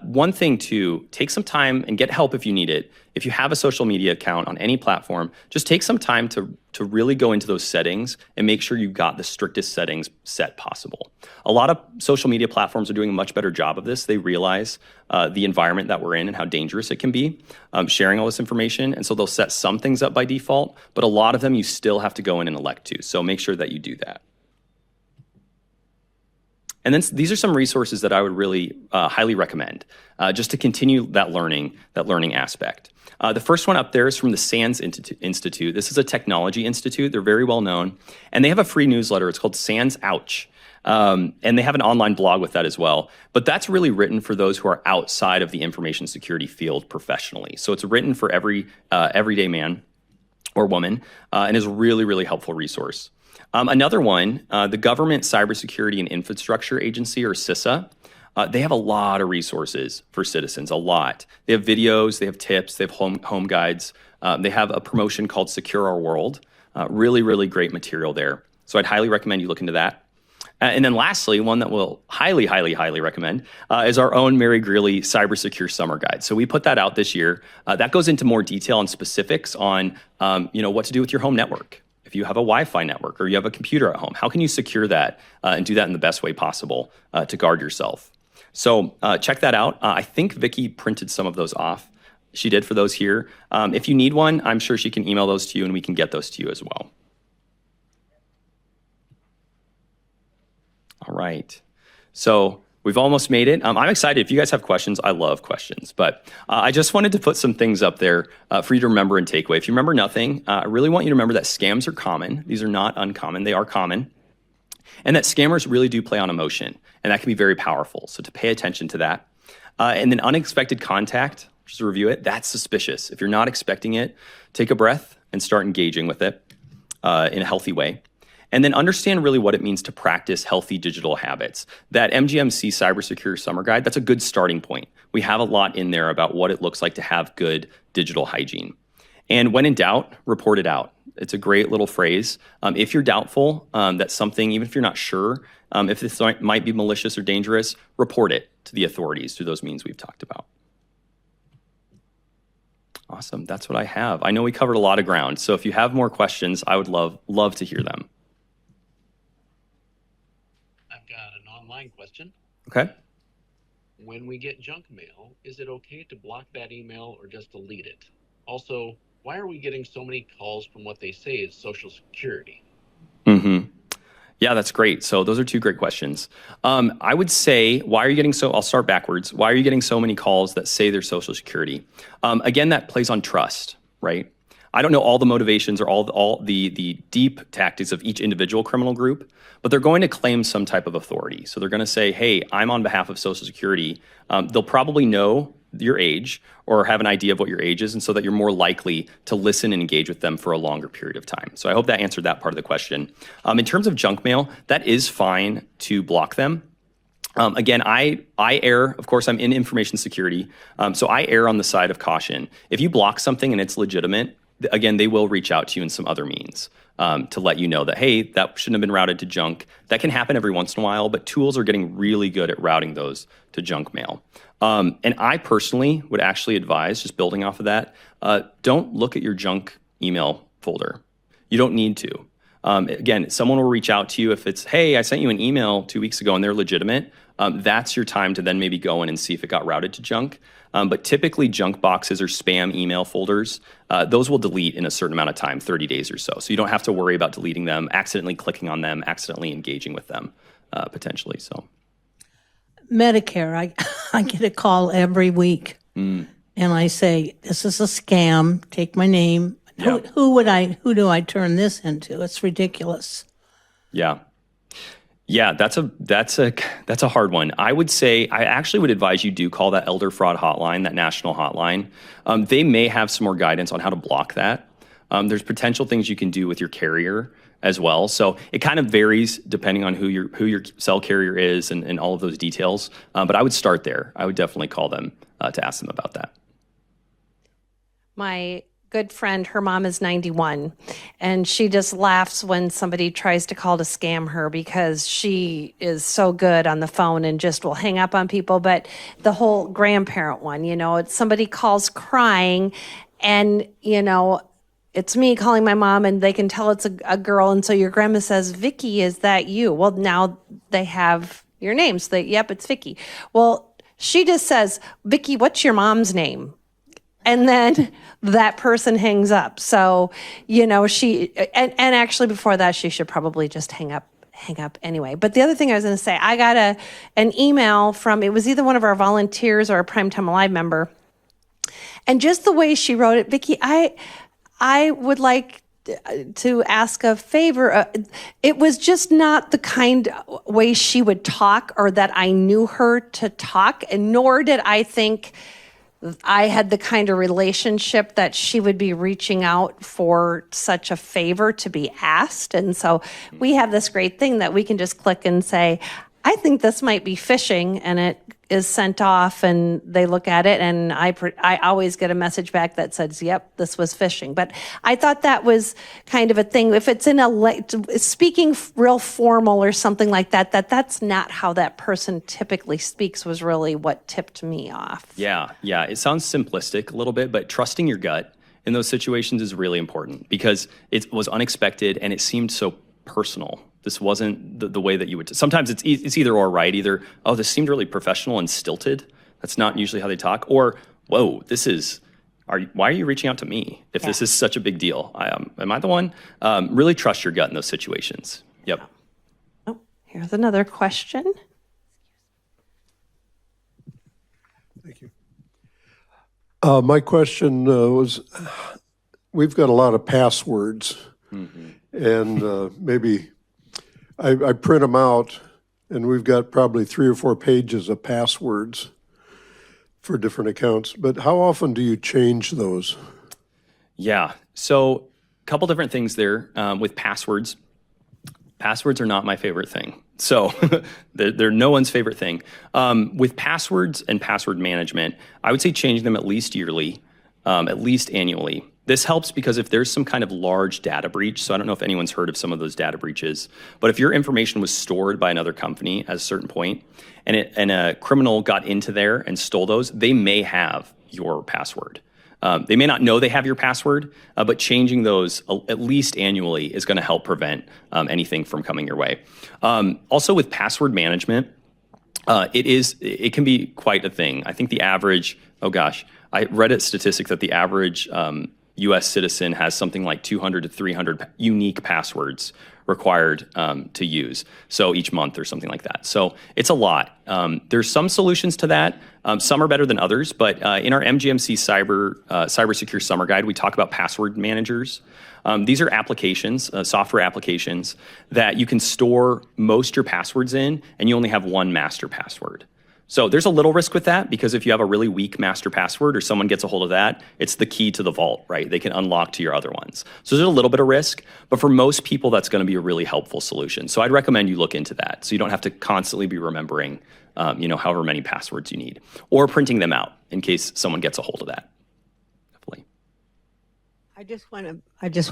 One thing too, take some time and get help if you need it. If you have a social media account on any platform, just take some time to really go into those settings and make sure you've got the strictest settings set possible. A lot of social media platforms are doing a much better job of this. They realize the environment that we're in and how dangerous it can be, sharing all this information. And so they'll set some things up by default, but a lot of them you still have to go in and elect to. So make sure that you do that. And then these are some resources that I would really highly recommend just to continue that learning aspect. The first one up there is from the SANS Institute. This is a technology institute. They're very well known. And they have a free newsletter. It's called SANS Ouch. And they have an online blog with that as well. But that's really written for those who are outside of the information security field professionally. So it's written for every everyday man or woman and is a really, really helpful resource. Another one, the Government Cybersecurity and Infrastructure Agency, or CISA, they have a lot of resources for citizens, a lot. They have videos, they have tips, they have home guides. They have a promotion called Secure Our World. Really, really great material there. So I'd highly recommend you look into that. And then lastly, one that we'll highly, highly, highly recommend is our own Mary Greeley Cyber Secure Summer Guide. So we put that out this year. That goes into more detail and specifics on what to do with your home network. If you have a Wi-Fi network or you have a computer at home, how can you secure that and do that in the best way possible to guard yourself? So check that out. I think Vicki printed some of those off. She did for those here. If you need one, I'm sure she can email those to you and we can get those to you as well. All right. So we've almost made it. I'm excited. If you guys have questions, I love questions. But I just wanted to put some things up there for you to remember and take away. If you remember nothing, I really want you to remember that scams are common. These are not uncommon. They are common. And that scammers really do play on emotion. And that can be very powerful. So to pay attention to that. And then unexpected contact, just to review it, that's suspicious. If you're not expecting it, take a breath and start engaging with it in a healthy way. And then understand really what it means to practice healthy digital habits. That MGMC Cybersecure Summer Guide, that's a good starting point. We have a lot in there about what it looks like to have good digital hygiene. And when in doubt, report it out. It's a great little phrase. If you're doubtful that something, even if you're not sure, if this might be malicious or dangerous, report it to the authorities through those means we've talked about. Awesome, that's what I have. I know we covered a lot of ground, so if you have more questions, I would love to hear them. Online question. Okay. When we get junk mail, is it okay to block that email or just delete it? Also, why are we getting so many calls from what they say is Social Security? Yeah, that's great. So those are two great questions. I would say, why are you getting I'll start backwards. Why are you getting so many calls that say they're Social Security? Again, that plays on trust, right? I don't know all the motivations or all the deep tactics of each individual criminal group, but they're going to claim some type of authority. So they're going to say, hey, I'm on behalf of Social Security. They'll probably know your age or have an idea of what your age is, and so that you're more likely to listen and engage with them for a longer period of time. So I hope that answered that part of the question. In terms of junk mail, that is fine to block them. Again, I err, of course, I'm in information security, so I err on the side of caution. If you block something and it's legitimate, again, they will reach out to you in some other means to let you know that, hey, that shouldn't have been routed to junk. That can happen every once in a while, but tools are getting really good at routing those to junk mail. And I personally would actually advise, just building off of that, don't look at your junk email folder. You don't need to. Again, someone will reach out to you if it's, hey, I sent you an email 2 weeks ago and they're legitimate. That's your time to then maybe go in and see if it got routed to junk. But typically junk boxes or spam email folders, those will delete in a certain amount of time, 30 days or so. So you don't have to worry about deleting them, accidentally clicking on them, accidentally engaging with them, potentially. So Medicare, I get a call every week, and I say, "This is a scam. Take my name." Yeah. Who do I turn this into? It's ridiculous. Yeah. Yeah, that's a hard one. I would say I actually would advise you do call that elder fraud hotline, that national hotline. They may have some more guidance on how to block that. There's potential things you can do with your carrier as well. So it kind of varies depending on who your cell carrier is and all of those details. But I would start there. I would definitely call them to ask them about that. My good friend, her mom is 91, and she just laughs when somebody tries to call to scam her because she is so good on the phone and just will hang up on people. But the whole grandparent one, it's somebody calls crying, and, it's me calling my mom, and they can tell it's a girl. And so your grandma says, "Vicky, is that you?" Well, now they have your name. So yep, it's Vicky. Well, she just says, "Vicky, what's your mom's name?" And then that person hangs up. So, she, and actually before that, she should probably just hang up anyway. But the other thing I was going to say, I got an email from, it was either one of our volunteers or a Primetime Alive member. And just the way she wrote it, "Vicky, I would like to ask a favor." It was just not the kind way she would talk, or that I knew her to talk, and nor did I think I had the kind of relationship that she would be reaching out for such a favor to be asked. And so we have this great thing that we can just click and say, "I think this might be phishing," and it is sent off, and they look at it, and I always get a message back that says, "Yep, this was phishing." But I thought that was kind of a thing. If it's in speaking real formal or something like that, that's not how that person typically speaks, was really what tipped me off. Yeah. It sounds simplistic a little bit, but trusting your gut in those situations is really important because it was unexpected and it seemed so personal. This wasn't the way that you would. Sometimes it's either or, right? Either, "Oh, this seemed really professional and stilted." That's not usually how they talk. Or, "Whoa, why are you reaching out to me if this is such a big deal? Am I the one?" Really trust your gut in those situations. Yep. Oh, here's another question. Thank you. My question was, we've got a lot of passwords, and maybe I print them out, and we've got probably 3 or 4 pages of passwords for different accounts. But how often do you change those? Yeah. So a couple different things there with passwords. Passwords are not my favorite thing. So they're no one's favorite thing. With passwords and password management, I would say change them at least yearly, at least annually. This helps because if there's some kind of large data breach, so I don't know if anyone's heard of some of those data breaches, but if your information was stored by another company at a certain point and a criminal got into there and stole those, they may have your password. They may not know they have your password, but changing those at least annually is going to help prevent anything from coming your way. Also with password management, it can be quite a thing. I think the average, I read a statistic that the average U.S. citizen has something like 200 to 300 unique passwords required to use, so each month or something like that. So it's a lot. There's some solutions to that. Some are better than others, but in our MGMC Cyber Secure Summer Guide, we talk about password managers. These are applications, software applications, that you can store most your passwords in, and you only have one master password. So there's a little risk with that because if you have a really weak master password or someone gets a hold of that, it's the key to the vault, right? They can unlock to your other ones. So there's a little bit of risk, but for most people, that's going to be a really helpful solution. So I'd recommend you look into that so you don't have to constantly be remembering, however many passwords you need, or printing them out in case someone gets a hold of that. Definitely. I just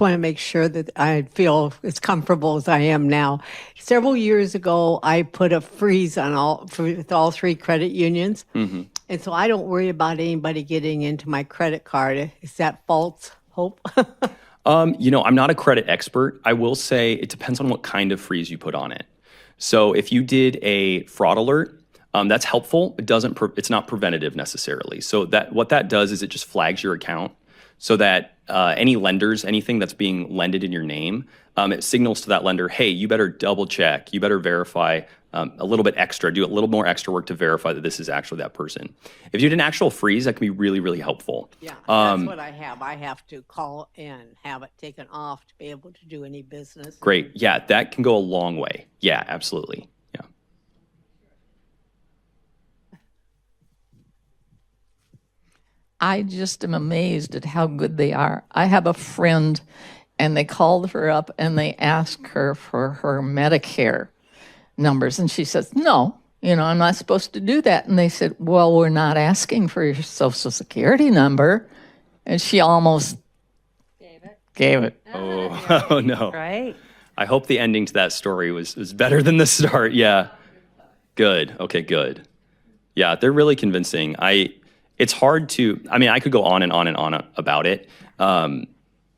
want to make sure that I feel as comfortable as I am now. Several years ago, I put a freeze on with all 3 credit unions, and so I don't worry about anybody getting into my credit card. Is that false hope? I'm not a credit expert. I will say it depends on what kind of freeze you put on it. So if you did a fraud alert, that's helpful. It's not preventative necessarily. So what that does is it just flags your account so that any lenders, anything that's being lended in your name, it signals to that lender, hey, you better double check, you better verify a little bit extra, do a little more extra work to verify that this is actually that person. If you did an actual freeze, that can be really, really helpful. Yeah, that's what I have. I have to call and have it taken off to be able to do any business. Great. Yeah, that can go a long way. Yeah, absolutely. Yeah. I just am amazed at how good they are. I have a friend, and they called her up and they asked her for her Medicare numbers. And she says, no, I'm not supposed to do that. And they said, well, we're not asking for your Social Security number. And she almost gave it. Oh, oh no. Right? I hope the ending to that story was better than the start. Yeah. Good. Okay, good. Yeah, they're really convincing. It's hard to, I could go on and on and on about it.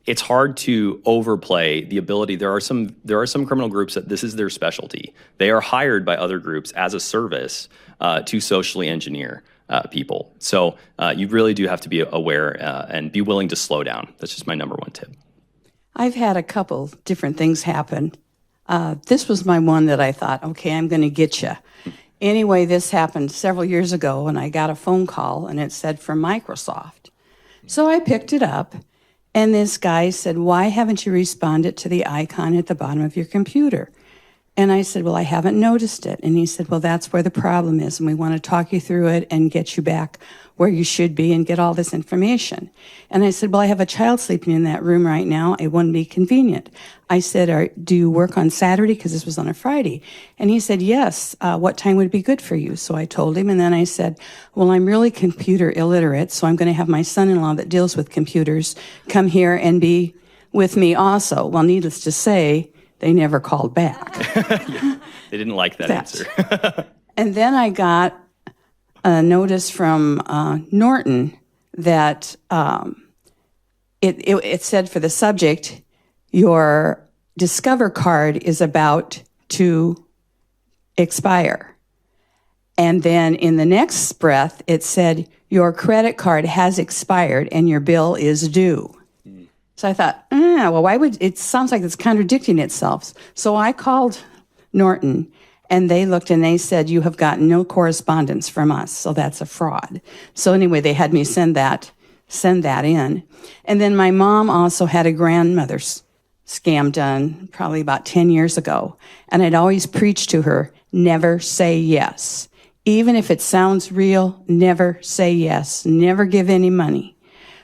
It's hard to overplay the ability. There are some criminal groups that this is their specialty. They are hired by other groups as a service to socially engineer people. So you really do have to be aware and be willing to slow down. That's just my number one tip. I've had a couple different things happen. This was my one that I thought, okay, I'm going to get you. Anyway, this happened several years ago, and I got a phone call, and it said from Microsoft. So I picked it up, and this guy said, why haven't you responded to the icon at the bottom of your computer? And I said, well, I haven't noticed it. And he said, well, that's where the problem is, and we want to talk you through it and get you back where you should be and get all this information. And I said, well, I have a child sleeping in that room right now. It wouldn't be convenient. I said, do you work on Saturday? Because this was on a Friday. And he said, yes. What time would be good for you? So I told him, and then I said, well, I'm really computer illiterate, so I'm going to have my son-in-law that deals with computers come here and be with me also. Well, needless to say, they never called back. Yeah, they didn't like that answer. And then I got a notice from Norton that it said for the subject, your Discover card is about to expire. And then in the next breath, it said, your credit card has expired and your bill is due. So I thought, well, why would, it sounds like it's contradicting itself. So I called Norton, and they looked and they said, you have gotten no correspondence from us, so that's a fraud. So anyway, they had me send that in. And then my mom also had a grandmother's scam done probably about 10 years ago. And I'd always preach to her, never say yes. Even if it sounds real, never say yes. Never give any money.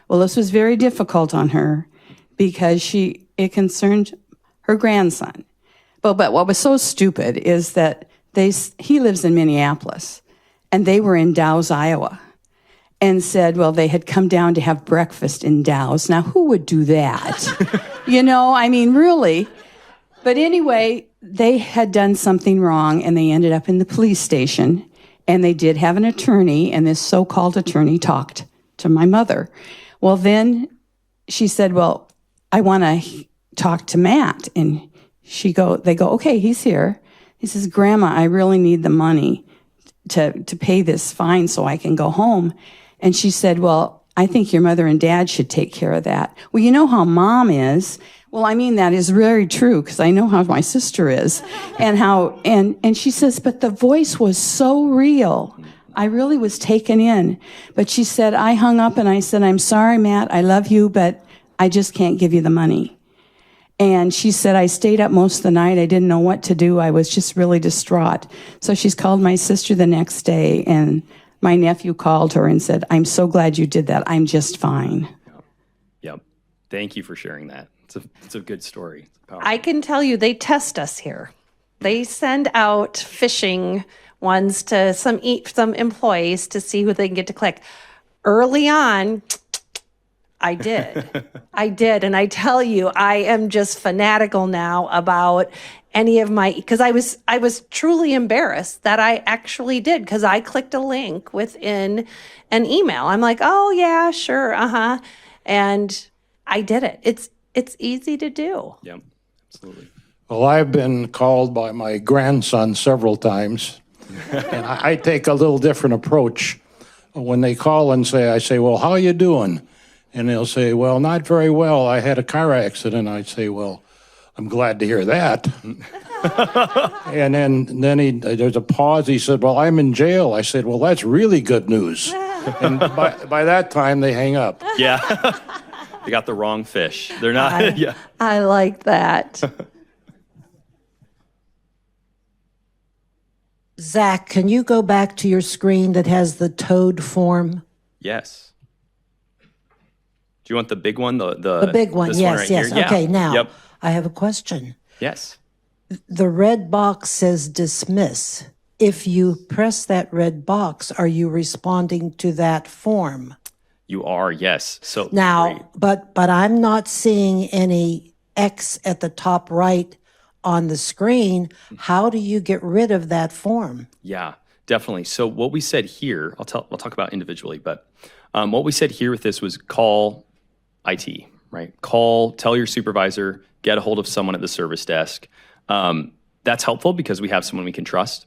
Well, this was very difficult on her because it concerned her grandson. But what was so stupid is that he lives in Minneapolis, and they were in Dow's, Iowa, and said, well, they had come down to have breakfast in Dow's. Now, who would do that? Really. But anyway, they had done something wrong, and they ended up in the police station, and they did have an attorney, and this so-called attorney talked to my mother. Well, then she said, well, I want to talk to Matt, and they go, okay, he's here. He says, Grandma, I really need the money to pay this fine so I can go home. And she said, well, I think your mother and dad should take care of that. Well, you know how Mom is. Well, that is very true, because I know how my sister is. And she says, but the voice was so real. I really was taken in. But she said, I hung up and I said, I'm sorry, Matt, I love you, but I just can't give you the money. And she said, I stayed up most of the night. I didn't know what to do. I was just really distraught. So she's called my sister the next day, and my nephew called her and said, I'm so glad you did that. I'm just fine. Yep. Thank you for sharing that. It's a good story. I can tell you, they test us here. They send out phishing ones to some employees to see who they can get to click. Early on, I did. And I tell you, I am just fanatical now about any of because I was truly embarrassed that I actually did, because I clicked a link within an email. I'm like, oh yeah, sure. And I did it. It's easy to do. Yeah, absolutely. Well, I've been called by my grandson several times, and I take a little different approach. When they call and I say, well, how are you doing? And they'll say, well, not very well. I had a car accident. I'd say, well, I'm glad to hear that. And then there's a pause. He said, well, I'm in jail. I said, well, that's really good news. And by that time, they hang up. Yeah. They got the wrong fish. They're not, yeah. I like that. Zach, can you go back to your screen that has the toad form? Yes. Do you want the big one? The big one, this yes, right yes. here? Yeah. Okay, now, Yep. I have a question. Yes. The red box says dismiss. If you press that red box, are you responding to that form? You are, yes. So Now, great. but I'm not seeing any X at the top right on the screen. How do you get rid of that form? Yeah, definitely. So what we said here, I'll talk about individually, but what we said here with this was call IT, right? Tell your supervisor, get a hold of someone at the service desk. That's helpful because we have someone we can trust.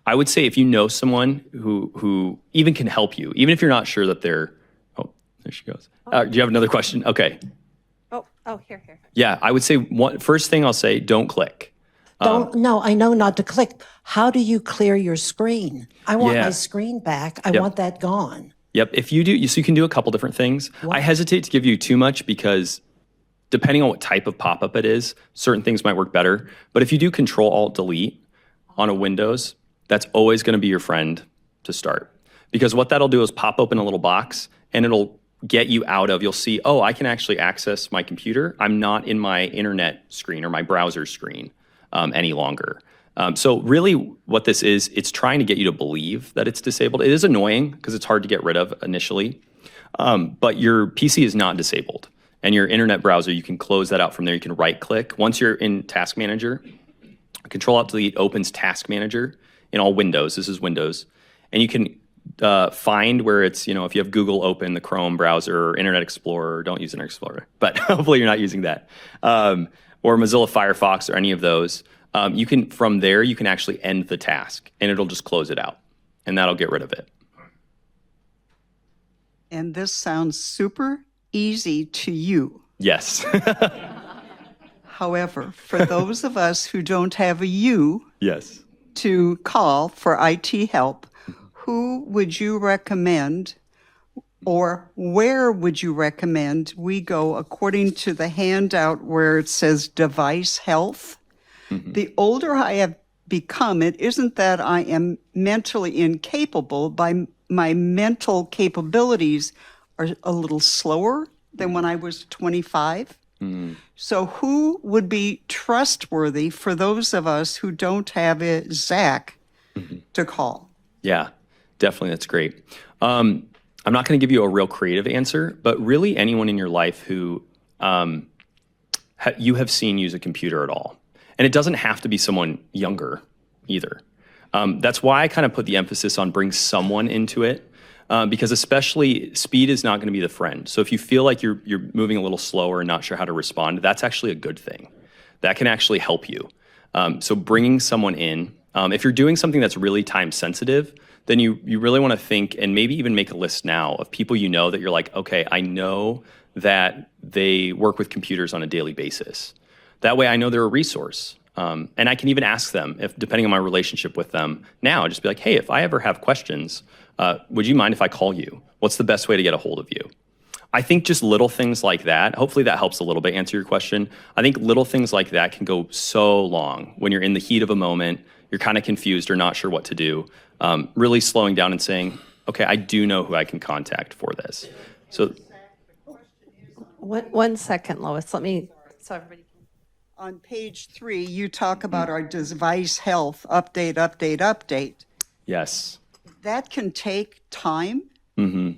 I would say if you know someone who even can help you, even if you're not sure that they're, oh, there she goes. Do you have another question? Okay. Here. Yeah, I would say first thing I'll say, don't click. No, I know not to click. How do you clear your screen? I want Yeah. my screen back. I want that gone. Yep. If you do, so you can do a couple different things. I hesitate to give you too much because depending on what type of pop-up it is, certain things might work better. But if you do Control-Alt-Delete on a Windows, that's always going to be your friend to start. Because what that'll do is pop open a little box and it'll get you out of, you'll see, oh, I can actually access my computer. I'm not in my internet screen or my browser screen any longer. So really what this is, it's trying to get you to believe that it's disabled. It is annoying because it's hard to get rid of initially, but your PC is not disabled. And your internet browser, you can close that out from there. You can right click. Once you're in Task Manager, Control-Alt-Delete opens Task Manager in all Windows. This is Windows. And you can find where it's, if you have Google open, the Chrome browser, or Internet Explorer, don't use Internet Explorer, but hopefully you're not using that. Or Mozilla Firefox or any of those. From there, you can actually end the task and it'll just close it out and that'll get rid of it. And this sounds super easy to you. Yes. However, for those of us who don't have a you Yes. to call for IT help, who would you recommend or where would you recommend we go according to the handout where it says device health? Mm-hmm. The older I have become, it isn't that I am mentally incapable, by my mental capabilities are a little slower than when I was 25. Mm-hmm. So who would be trustworthy for those of us who don't have a Zach to call? Yeah, definitely. That's great. I'm not going to give you a real creative answer, but really anyone in your life who you have seen use a computer at all. And it doesn't have to be someone younger either. That's why I kind of put the emphasis on bring someone into it. Because especially speed is not going to be the friend. So if you feel like you're moving a little slower and not sure how to respond, that's actually a good thing. That can actually help you. So bringing someone in, if you're doing something that's really time sensitive, then you really want to think and maybe even make a list now of people you know that you're like, okay, I know that they work with computers on a daily basis. That way I know they're a resource. And I can even ask them, if depending on my relationship with them now, just be like, hey, if I ever have questions, would you mind if I call you? What's the best way to get a hold of you? I think just little things like that, hopefully that helps a little bit answer your question. I think little things like that can go so long when you're in the heat of a moment, you're kind of confused or not sure what to do. Really slowing down and saying, okay, I do know who I can contact for this. So, 1 second, Lois. So everybody. On page 3, you talk about our device health update. yes. That can take time. Mm-hmm.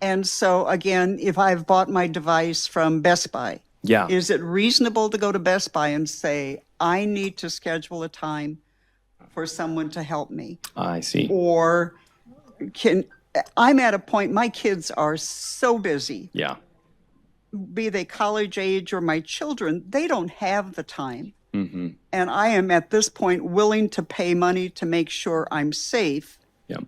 And so, again, if I've bought my device from Best Buy, Yeah. is it reasonable to go to Best Buy and say, I need to schedule a time for someone to help me? I see. Or I'm at a point, my kids are so busy. Yeah. Be they college age or my children, they don't have the time. Mm-hmm. And I am at this point willing to pay money to make sure I'm safe. Yeah.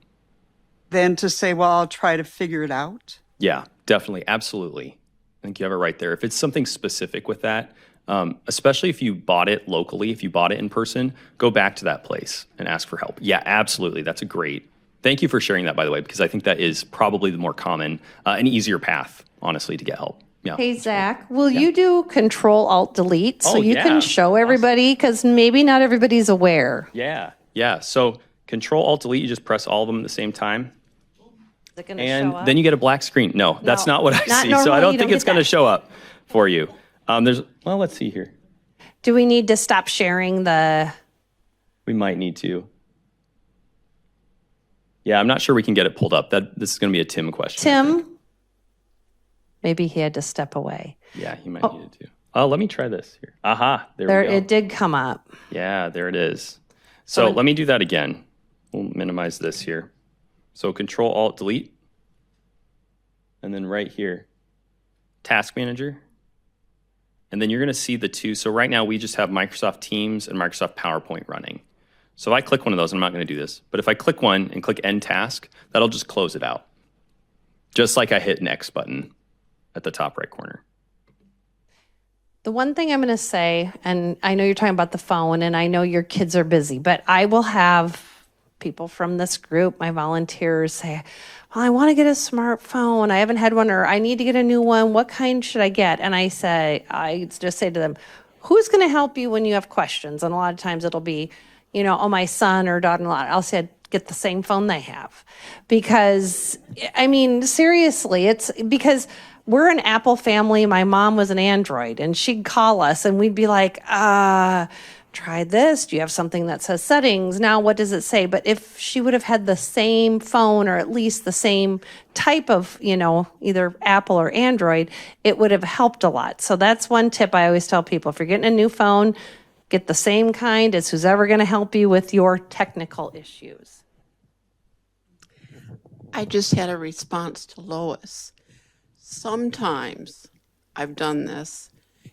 Than to say, well, I'll try to figure it out. Yeah, definitely. Absolutely. I think you have it right there. If it's something specific with that, especially if you bought it locally, if you bought it in person, go back to that place and ask for help. Yeah, absolutely. That's a great. Thank you for sharing that, by the way, because I think that is probably the more common and easier path, honestly, to get help. Yeah. Hey, Zach, will you do Control Alt Delete so Oh, you yeah. can show everybody? Because maybe not everybody's aware. Yeah. Yeah. So Control Alt Delete, you just press all of them at the same time. Is it going to And show up? then you get a black screen. No, that's not what I Not see. So I normally, don't you think don't it's get going to that. show up for you. Well, let's see here. Do we need to stop sharing the? We might need to. Yeah, I'm not sure we can get it pulled up. This is going to be a Tim question. I think. Tim? Maybe he had to step away. Yeah, he might need it too. Oh, let me try this here. Aha, there we go. It did come up. Yeah, there it is. So let me do that again. We'll minimize this here. So Control Alt Delete. And then right here, Task Manager. And then you're going to see the two. So right now we just have Microsoft Teams and Microsoft PowerPoint running. So if I click one of those, I'm not going to do this, but if I click one and click End Task, that'll just close it out. Just like I hit an X button at the top right corner. The one thing I'm going to say, and I know you're talking about the phone, and I know your kids are busy, but I will have people from this group, my volunteers, say, well, I want to get a smartphone. I haven't had one, or I need to get a new one. What kind should I get? And I just say to them, who's going to help you when you have questions? And a lot of times it'll be, oh, my son or daughter-in-law. I'll say, get the same phone they have. Because, I mean, seriously, it's because we're an Apple family. My mom was an Android, and she'd call us and we'd be like, try this. Do you have something that says settings? Now, what does it say? But if she would have had the same phone, or at least the same type of, either Apple or Android, it would have helped a lot. So that's one tip I always tell people. If you're getting a new phone, get the same kind as who's ever going to help you with your technical issues. I just had a response to Lois. Sometimes I've done this.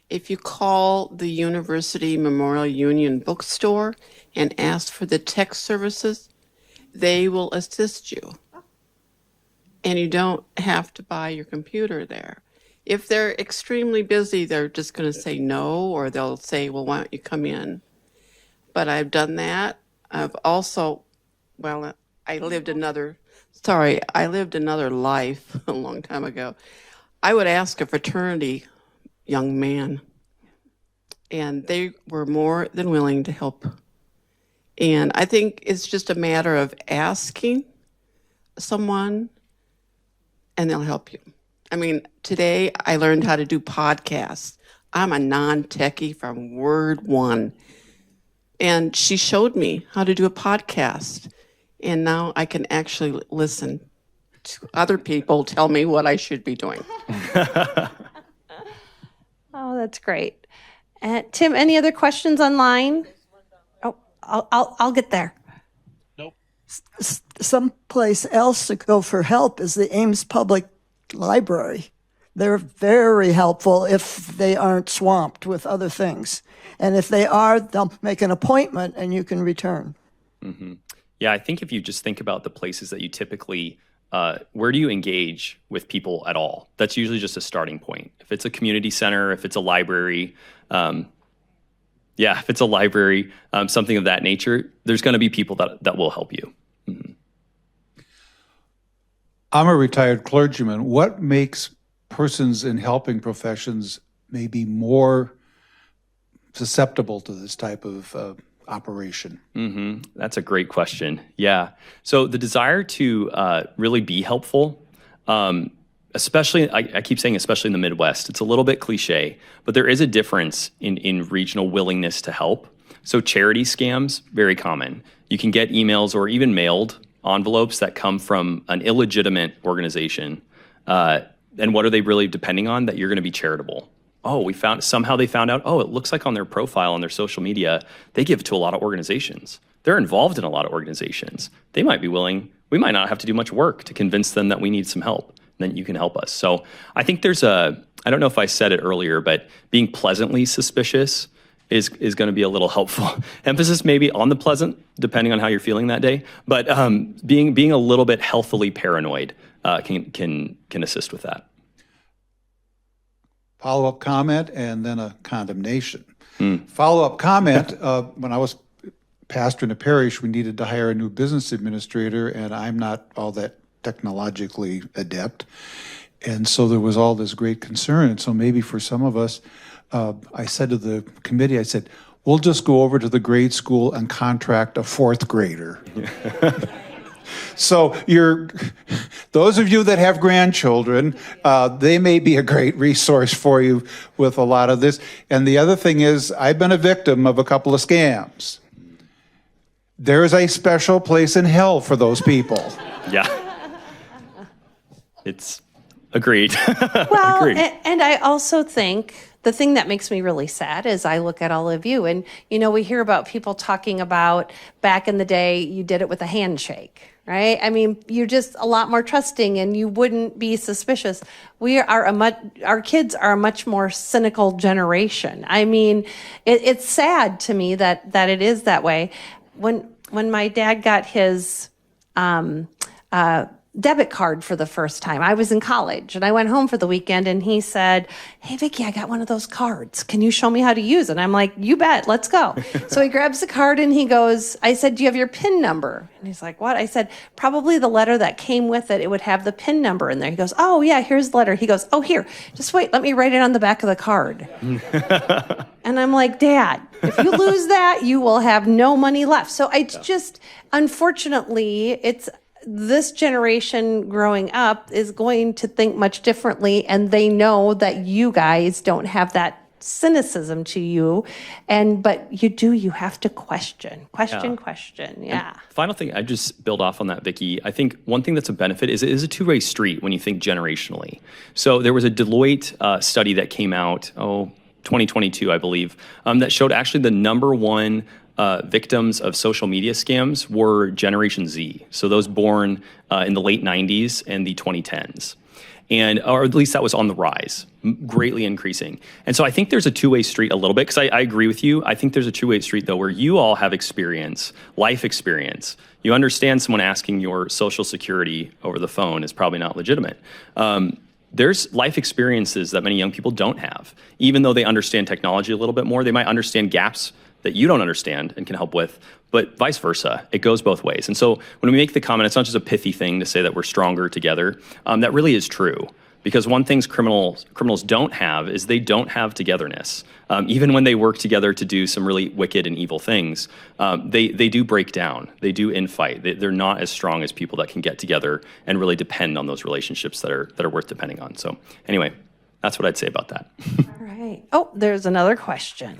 If you call the University Memorial Union bookstore and ask for the tech services, they will assist you. And you don't have to buy your computer there. If they're extremely busy, they're just going to say no, or they'll say, well, why don't you come in? But I've done that. I've also, I lived another life a long time ago. I would ask a fraternity young man, and they were more than willing to help. And I think it's just a matter of asking someone, and they'll help you. I mean, today I learned how to do podcasts. I'm a non-techie from word one. And she showed me how to do a podcast. And now I can actually listen to other people tell me what I should be doing. Oh, that's great. Tim, any other questions online? Oh, I'll get there. Nope. Someplace else to go for help is the Ames Public Library. They're very helpful if they aren't swamped with other things. And if they are, they'll make an appointment and you can return. Mm-hmm. Yeah, I think if you just think about the places that you typically, where do you engage with people at all? That's usually just a starting point. If it's a community center, if it's a library, something of that nature, there's going to be people that will help you. Mm-hmm. I'm a retired clergyman. What makes persons in helping professions maybe more susceptible to this type of operation? Mm-hmm. That's a great question. Yeah. So the desire to really be helpful, especially, I keep saying especially in the Midwest, it's a little bit cliche, but there is a difference in regional willingness to help. So charity scams, very common. You can get emails or even mailed envelopes that come from an illegitimate organization. And what are they really depending on? That you're going to be charitable. Oh, somehow they found out, it looks like on their profile, on their social media, they give to a lot of organizations. They're involved in a lot of organizations. They might be willing, we might not have to do much work to convince them that we need some help, then you can help us. So I think there's I don't know if I said it earlier, but being pleasantly suspicious is going to be a little helpful. Emphasis maybe on the pleasant, depending on how you're feeling that day. But being a little bit healthily paranoid can assist with that. follow-up comment and then a condemnation. Follow-up comment, when I was pastor in a parish, we needed to hire a new business administrator, and I'm not all that technologically adept. And so there was all this great concern. And so maybe for some of us, I said to the committee, I said, we'll just go over to the grade school and contract a fourth grader. So those of you that have grandchildren, they may be a great resource for you with a lot of this. And the other thing is, I've been a victim of a couple of scams. There is a special place in hell for those people. Yeah. It's agreed. Well, Agreed. and I also think the thing that makes me really sad is I look at all of you and, we hear about people talking about back in the day, you did it with a handshake, right? I mean, you're just a lot more trusting and you wouldn't be suspicious. Our kids are a much more cynical generation. I mean, it's sad to me that it is that way. When my dad got his, debit card for the first time. I was in college and I went home for the weekend and he said, "Hey, Vicki, I got one of those cards. Can you show me how to use it?" And I'm like, "You bet, let's go." So he grabs the card and he goes, I said, "Do you have your PIN number?" And he's like, "What?" I said, "Probably the letter that came with it. It would have the PIN number in there." He goes, "Oh yeah, here's the letter." He goes, "Oh, here, just wait, let me write it on the back of the card." And I'm like, "Dad, if you lose that, you will have no money left." So it's just, unfortunately, this generation growing up is going to think much differently, and they know that you guys don't have that cynicism to you, but you have to question. Yeah. Final thing, I just build off on that, Vicki. I think one thing that's a benefit is it is a two-way street when you think generationally. So there was a Deloitte study that came out, 2022, I believe, that showed actually the number one victims of social media scams were Generation Z. So those born in the late 90s and the 2010s. Or at least that was on the rise, greatly increasing. And so I think there's a two-way street a little bit, because I agree with you. I think there's a two-way street, though, where you all have experience, life experience. You understand someone asking your social security over the phone is probably not legitimate. There's life experiences that many young people don't have. Even though they understand technology a little bit more, they might understand gaps that you don't understand and can help with, but vice versa. It goes both ways. And so when we make the comment, it's not just a pithy thing to say that we're stronger together. That really is true, because one thing criminals don't have is they don't have togetherness. Even when they work together to do some really wicked and evil things, they do break down. They do infight. They're not as strong as people that can get together and really depend on those relationships that are worth depending on. So anyway, that's what I'd say about that. All right. Oh, there's another question.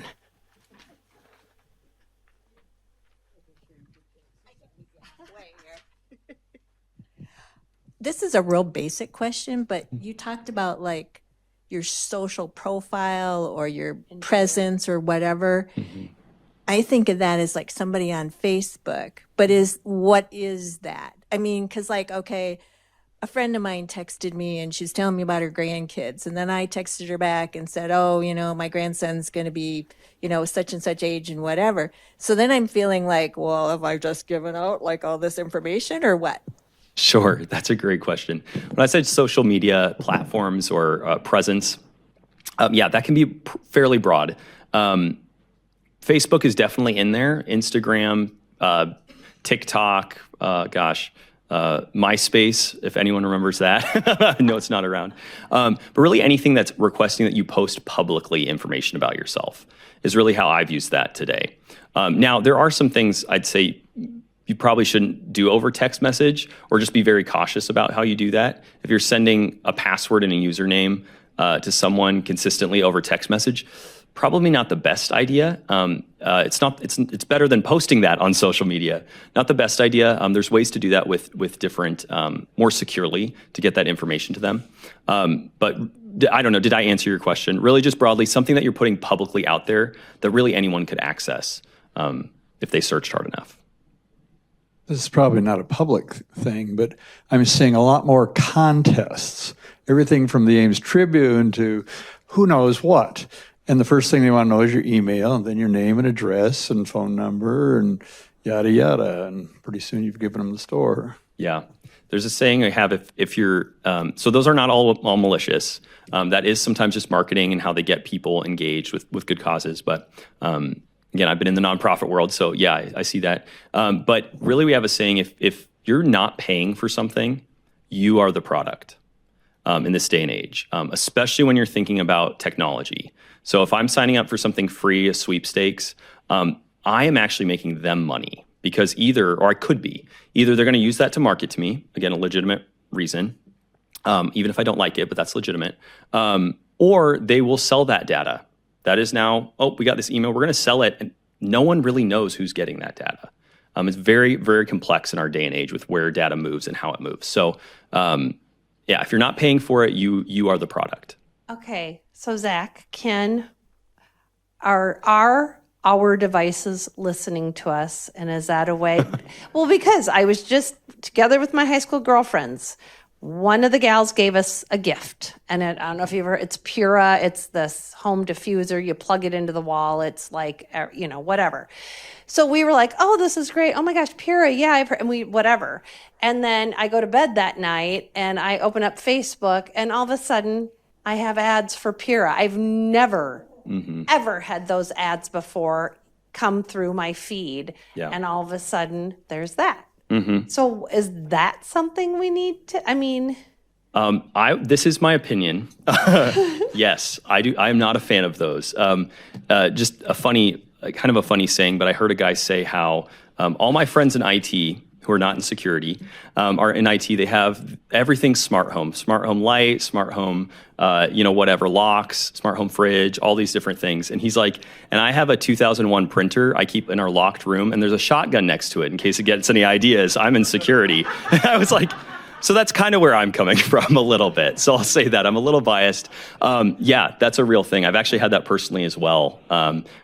This is a real basic question, but you talked about like your social profile or your presence or whatever. I think of that as like somebody on Facebook, but what is that? I mean, because okay, a friend of mine texted me and she's telling me about her grandkids. And then I texted her back and said, "Oh, my grandson's going to be, such and such age and whatever." So then I'm feeling like, well, have I just given out like all this information or what? Sure, that's a great question. When I said social media platforms or presence, that can be fairly broad. Facebook is definitely in there. Instagram, TikTok, MySpace, if anyone remembers that. I know it's not around. But really anything that's requesting that you post publicly information about yourself is really how I've used that today. Now, there are some things I'd say you probably shouldn't do over text message, or just be very cautious about how you do that. If you're sending a password and a username to someone consistently over text message, probably not the best idea. It's better than posting that on social media. Not the best idea. There's ways to do that with different, more securely to get that information to them. But I don't know, did I answer your question? Really just broadly, something that you're putting publicly out there that really anyone could access if they searched hard enough. This is probably not a public thing, but I'm seeing a lot more contests. Everything from the Ames Tribune to who knows what. And the first thing they want to know is your email, and then your name and address and phone number and yada, yada, and pretty soon you've given them the store. Yeah. There's a saying I have if you're, so those are not all malicious. That is sometimes just marketing and how they get people engaged with good causes. But again, I've been in the nonprofit world, so yeah, I see that. But really, we have a saying: if you're not paying for something, you are the product in this day and age, especially when you're thinking about technology. So if I'm signing up for something free, a sweepstakes, I am actually making them money because or I could be, either they're going to use that to market to me, again, a legitimate reason, even if I don't like it, but that's legitimate, or they will sell that data. That is now, we got this email, we're going to sell it, and no one really knows who's getting that data. It's very, very complex in our day and age with where data moves and how it moves. So, if you're not paying for it, you are the product. Okay, so Zach, are our devices listening to us, and is that a way? Well, because I was just together with my high school girlfriends. One of the gals gave us a gift, and I don't know if you've ever, it's Pura, it's this home diffuser, you plug it into the wall, it's like, whatever. So we were like, oh, this is great. Oh my gosh, Pura, yeah, I've heard, and whatever. And then I go to bed that night, and I open up Facebook, and all of a sudden, I have ads for Pura. I've never, ever had those ads before come through my feed, and all of a sudden, there's that. So is that something we need to, this is my opinion. Yes, I do. I am not a fan of those. Just a funny saying, but I heard a guy say how all my friends in IT who are not in security are in IT. They have everything smart home light, smart home, whatever, locks, smart home fridge, all these different things. And he's like, and I have a 2001 printer I keep in our locked room, and there's a shotgun next to it in case it gets any ideas. I'm in security. I was like, so that's kind of where I'm coming from a little bit. So I'll say that I'm a little biased. Yeah, that's a real thing. I've actually had that personally as well,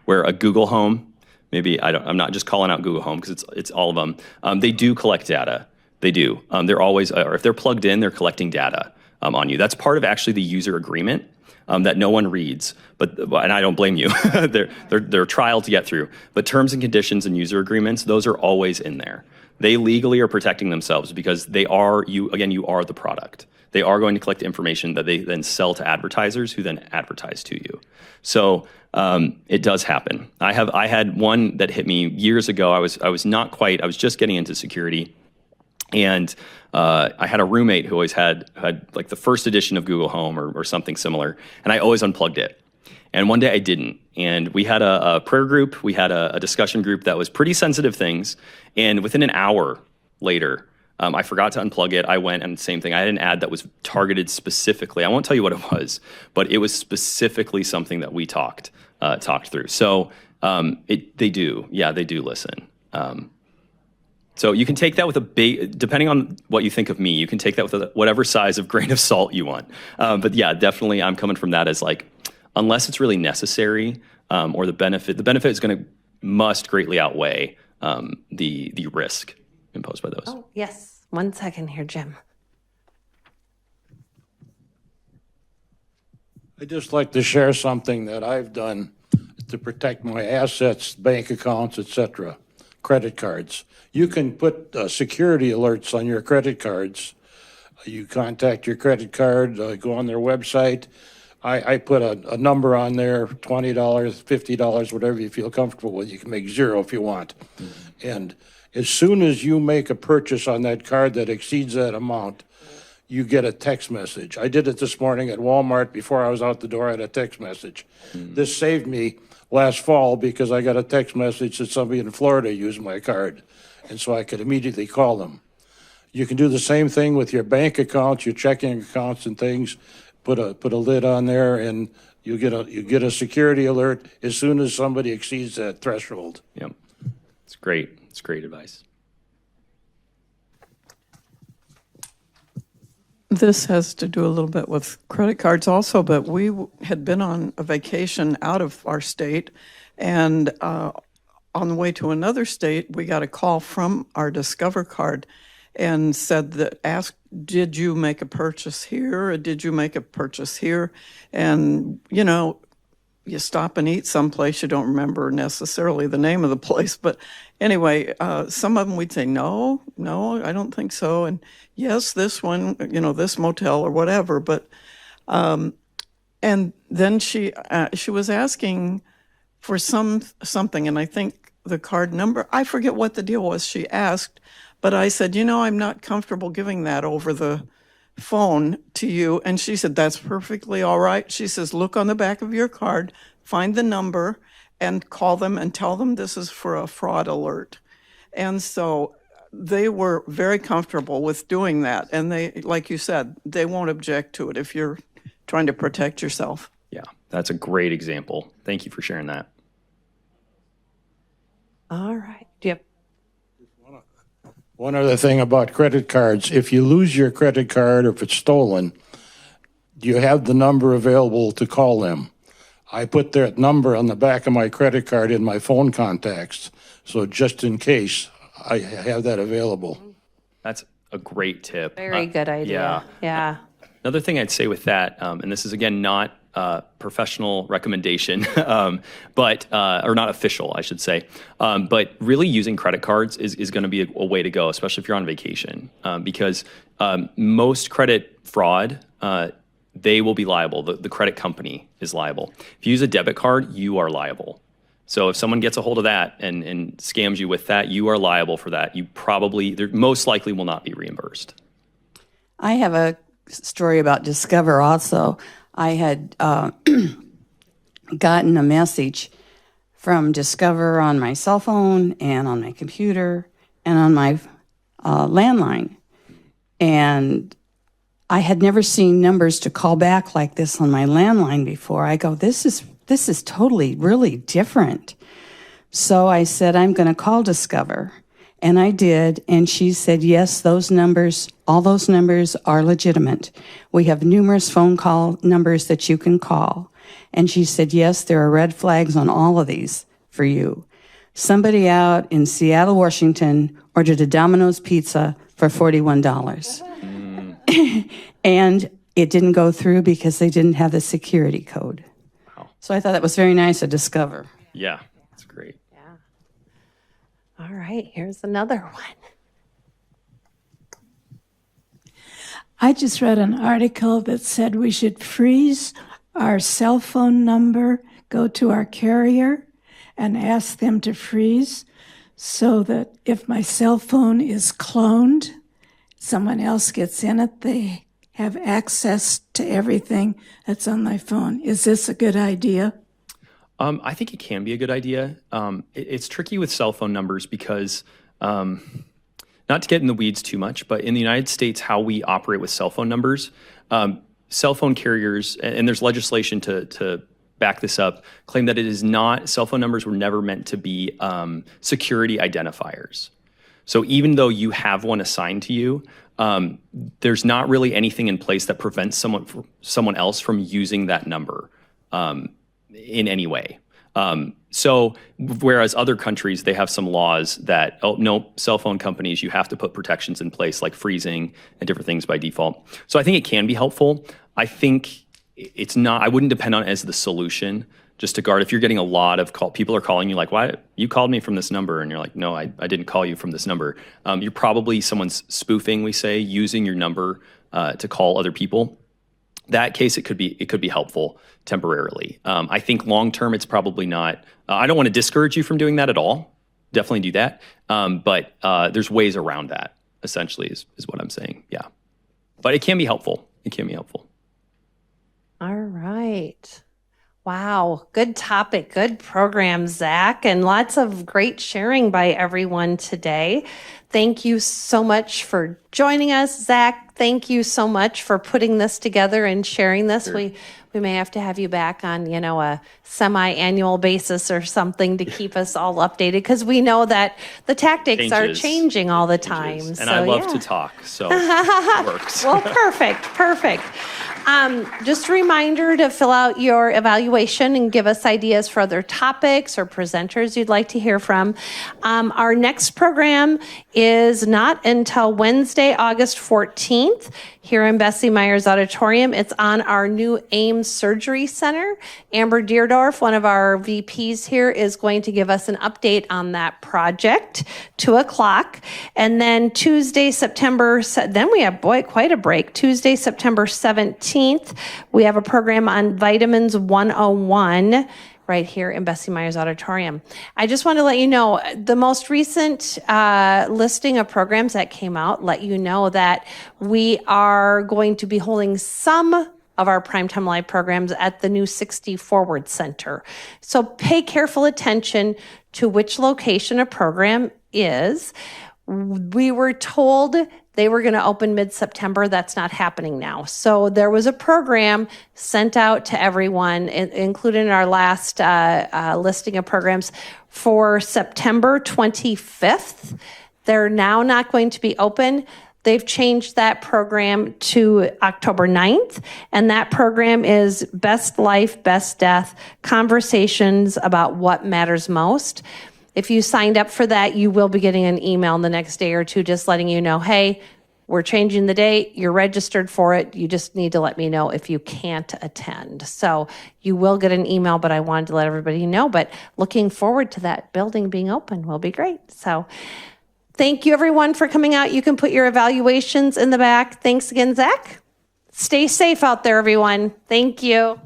where a Google Home, maybe I'm not just calling out Google Home because it's all of them. They do collect data. They do. They're always, or if they're plugged in, they're collecting data on you. That's part of actually the user agreement that no one reads. And I don't blame you. they're a trial to get through. But terms and conditions and user agreements, those are always in there. They legally are protecting themselves because you are the product. They are going to collect information that they then sell to advertisers who then advertise to you. So it does happen. I had one that hit me years ago. I was just getting into security, and I had a roommate who always had like the first edition of Google Home or something similar, and I always unplugged it. And one day I didn't. And we had a prayer group. We had a discussion group that was pretty sensitive things. And within an hour later, I forgot to unplug it. I went and same thing. I had an ad that was targeted specifically. I won't tell you what it was, but it was specifically something that we talked through. So they do listen. So you can take that with depending on what you think of me, you can take that with whatever size of grain of salt you want. But yeah, definitely I'm coming from that as like, unless it's really necessary, or the benefit is must greatly outweigh the risk imposed by those. Oh, yes. 1 second here, Jim. I'd just like to share something that I've done to protect my assets, bank accounts, etc., credit cards. You can put security alerts on your credit cards. You contact your credit card, go on their website. I put a number on there, $20, $50, whatever you feel comfortable with. You can make zero if you want. And as soon as you make a purchase on that card that exceeds that amount, you get a text message. I did it this morning at Walmart. Before I was out the door, I had a text message. This saved me last fall because I got a text message that somebody in Florida used my card. And so I could immediately call them. You can do the same thing with your bank accounts, your checking accounts and things. Put a lid on there, and you get a security alert as soon as somebody exceeds that threshold. Yep, it's great. It's great advice. This has to do a little bit with credit cards also, but we had been on a vacation out of our state, and on the way to another state, we got a call from our Discover card and asked, did you make a purchase here or did you make a purchase here? And, you stop and eat someplace, you don't remember necessarily the name of the place. But anyway, some of them we'd say, no, I don't think so. And yes, this one, this motel or whatever. But, and then she was asking for something, and I think the card number, I forget what the deal was she asked, but I said, I'm not comfortable giving that over the phone to you. And she said, that's perfectly all right. She says, look on the back of your card, find the number, and call them and tell them this is for a fraud alert. And so they were very comfortable with doing that. And they, like you said, they won't object to it if you're trying to protect yourself. Yeah, that's a great example. Thank you for sharing that. All right. Do you have One other thing about credit cards, if you lose your credit card or if it's stolen, you have the number available to call them. I put that number on the back of my credit card in my phone contacts, so just in case, I have that available. That's a great tip. Very good idea. Yeah. Another thing I'd say with that, and this is again not professional recommendation, but or not official, I should say, but really using credit cards is going to be a way to go, especially if you're on vacation, because most credit fraud, they will be liable. The credit company is liable. If you use a debit card, you are liable. So if someone gets a hold of that and scams you with that, you are liable for that. You most likely will not be reimbursed. I have a story about Discover also. I had gotten a message from Discover on my cell phone and on my computer and on my landline. And I had never seen numbers to call back like this on my landline before. I go, this is totally, really different. So I said, I'm going to call Discover. And I did, and she said, yes, all those numbers are legitimate. We have numerous phone call numbers that you can call. And she said, yes, there are red flags on all of these for you. Somebody out in Seattle, Washington ordered a Domino's pizza for $41. And it didn't go through because they didn't have the security code. Wow. So I thought that was very nice of Discover. Yeah, that's great. All right. Here's another one. I just read an article that said we should freeze our cell phone number, go to our carrier, and ask them to freeze so that if my cell phone is cloned, someone else gets in it, they have access to everything that's on my phone. Is this a good idea? I think it can be a good idea. It's tricky with cell phone numbers because, not to get in the weeds too much, but in the United States, how we operate with cell phone numbers, cell phone carriers, and there's legislation to back this up, claim that cell phone numbers were never meant to be security identifiers. So even though you have one assigned to you, there's not really anything in place that prevents someone else from using that number in any way. So whereas other countries, they have some laws that, cell phone companies, you have to put protections in place like freezing and different things by default. So I think it can be helpful. I think I wouldn't depend on it as the solution just to guard. If you're getting a lot of people are calling you like, why you called me from this number? And you're like, no, I didn't call you from this number. You're probably someone's spoofing, we say, using your number to call other people. That case, it could be helpful temporarily. I think long term, it's probably not. I don't want to discourage you from doing that at all. Definitely do that. But there's ways around that. Essentially, is what I'm saying. Yeah, but it can be helpful. It can be helpful. All right. Wow. Good topic. Good program, Zach, and lots of great sharing by everyone today. Thank you so much for joining us, Zach. Thank you so much for putting this together and sharing this. Sure. We may have to have you back on, a semi-annual basis or something to keep us all updated, because we know that the tactics are changing all the time. And so, I love to talk, so it works. Well, perfect. Just a reminder to fill out your evaluation and give us ideas for other topics or presenters you'd like to hear from. Our next program is not until Wednesday, August 14th, here in Bessie Myers Auditorium. It's on our new AIMS Wound Surgery Center. Amber Deerdorf, one of our VPs here, is going to give us an update on that project, 2:00. And then Tuesday, then we have, quite a break. Tuesday, September 17th, we have a program on Vitamins 101 right here in Bessie Myers Auditorium. I just want to let you know, the most recent listing of programs that came out let you know that we are going to be holding some of our Primetime Live programs at the new 60 Forward Center. So pay careful attention to which location a program is. We were told they were going to open mid-September. That's not happening now. So there was a program sent out to everyone, included in our last listing of programs, for September 25th. They're now not going to be open. They've changed that program to October 9th, and that program is Best Life, Best Death, Conversations about what matters most. If you signed up for that, you will be getting an email in the next day or two just letting you know, hey, we're changing the date. You're registered for it. You just need to let me know if you can't attend. So you will get an email, but I wanted to let everybody know. But looking forward to that building being open will be great. So thank you, everyone, for coming out. You can put your evaluations in the back. Thanks again, Zach. Stay safe out there, everyone. Thank you.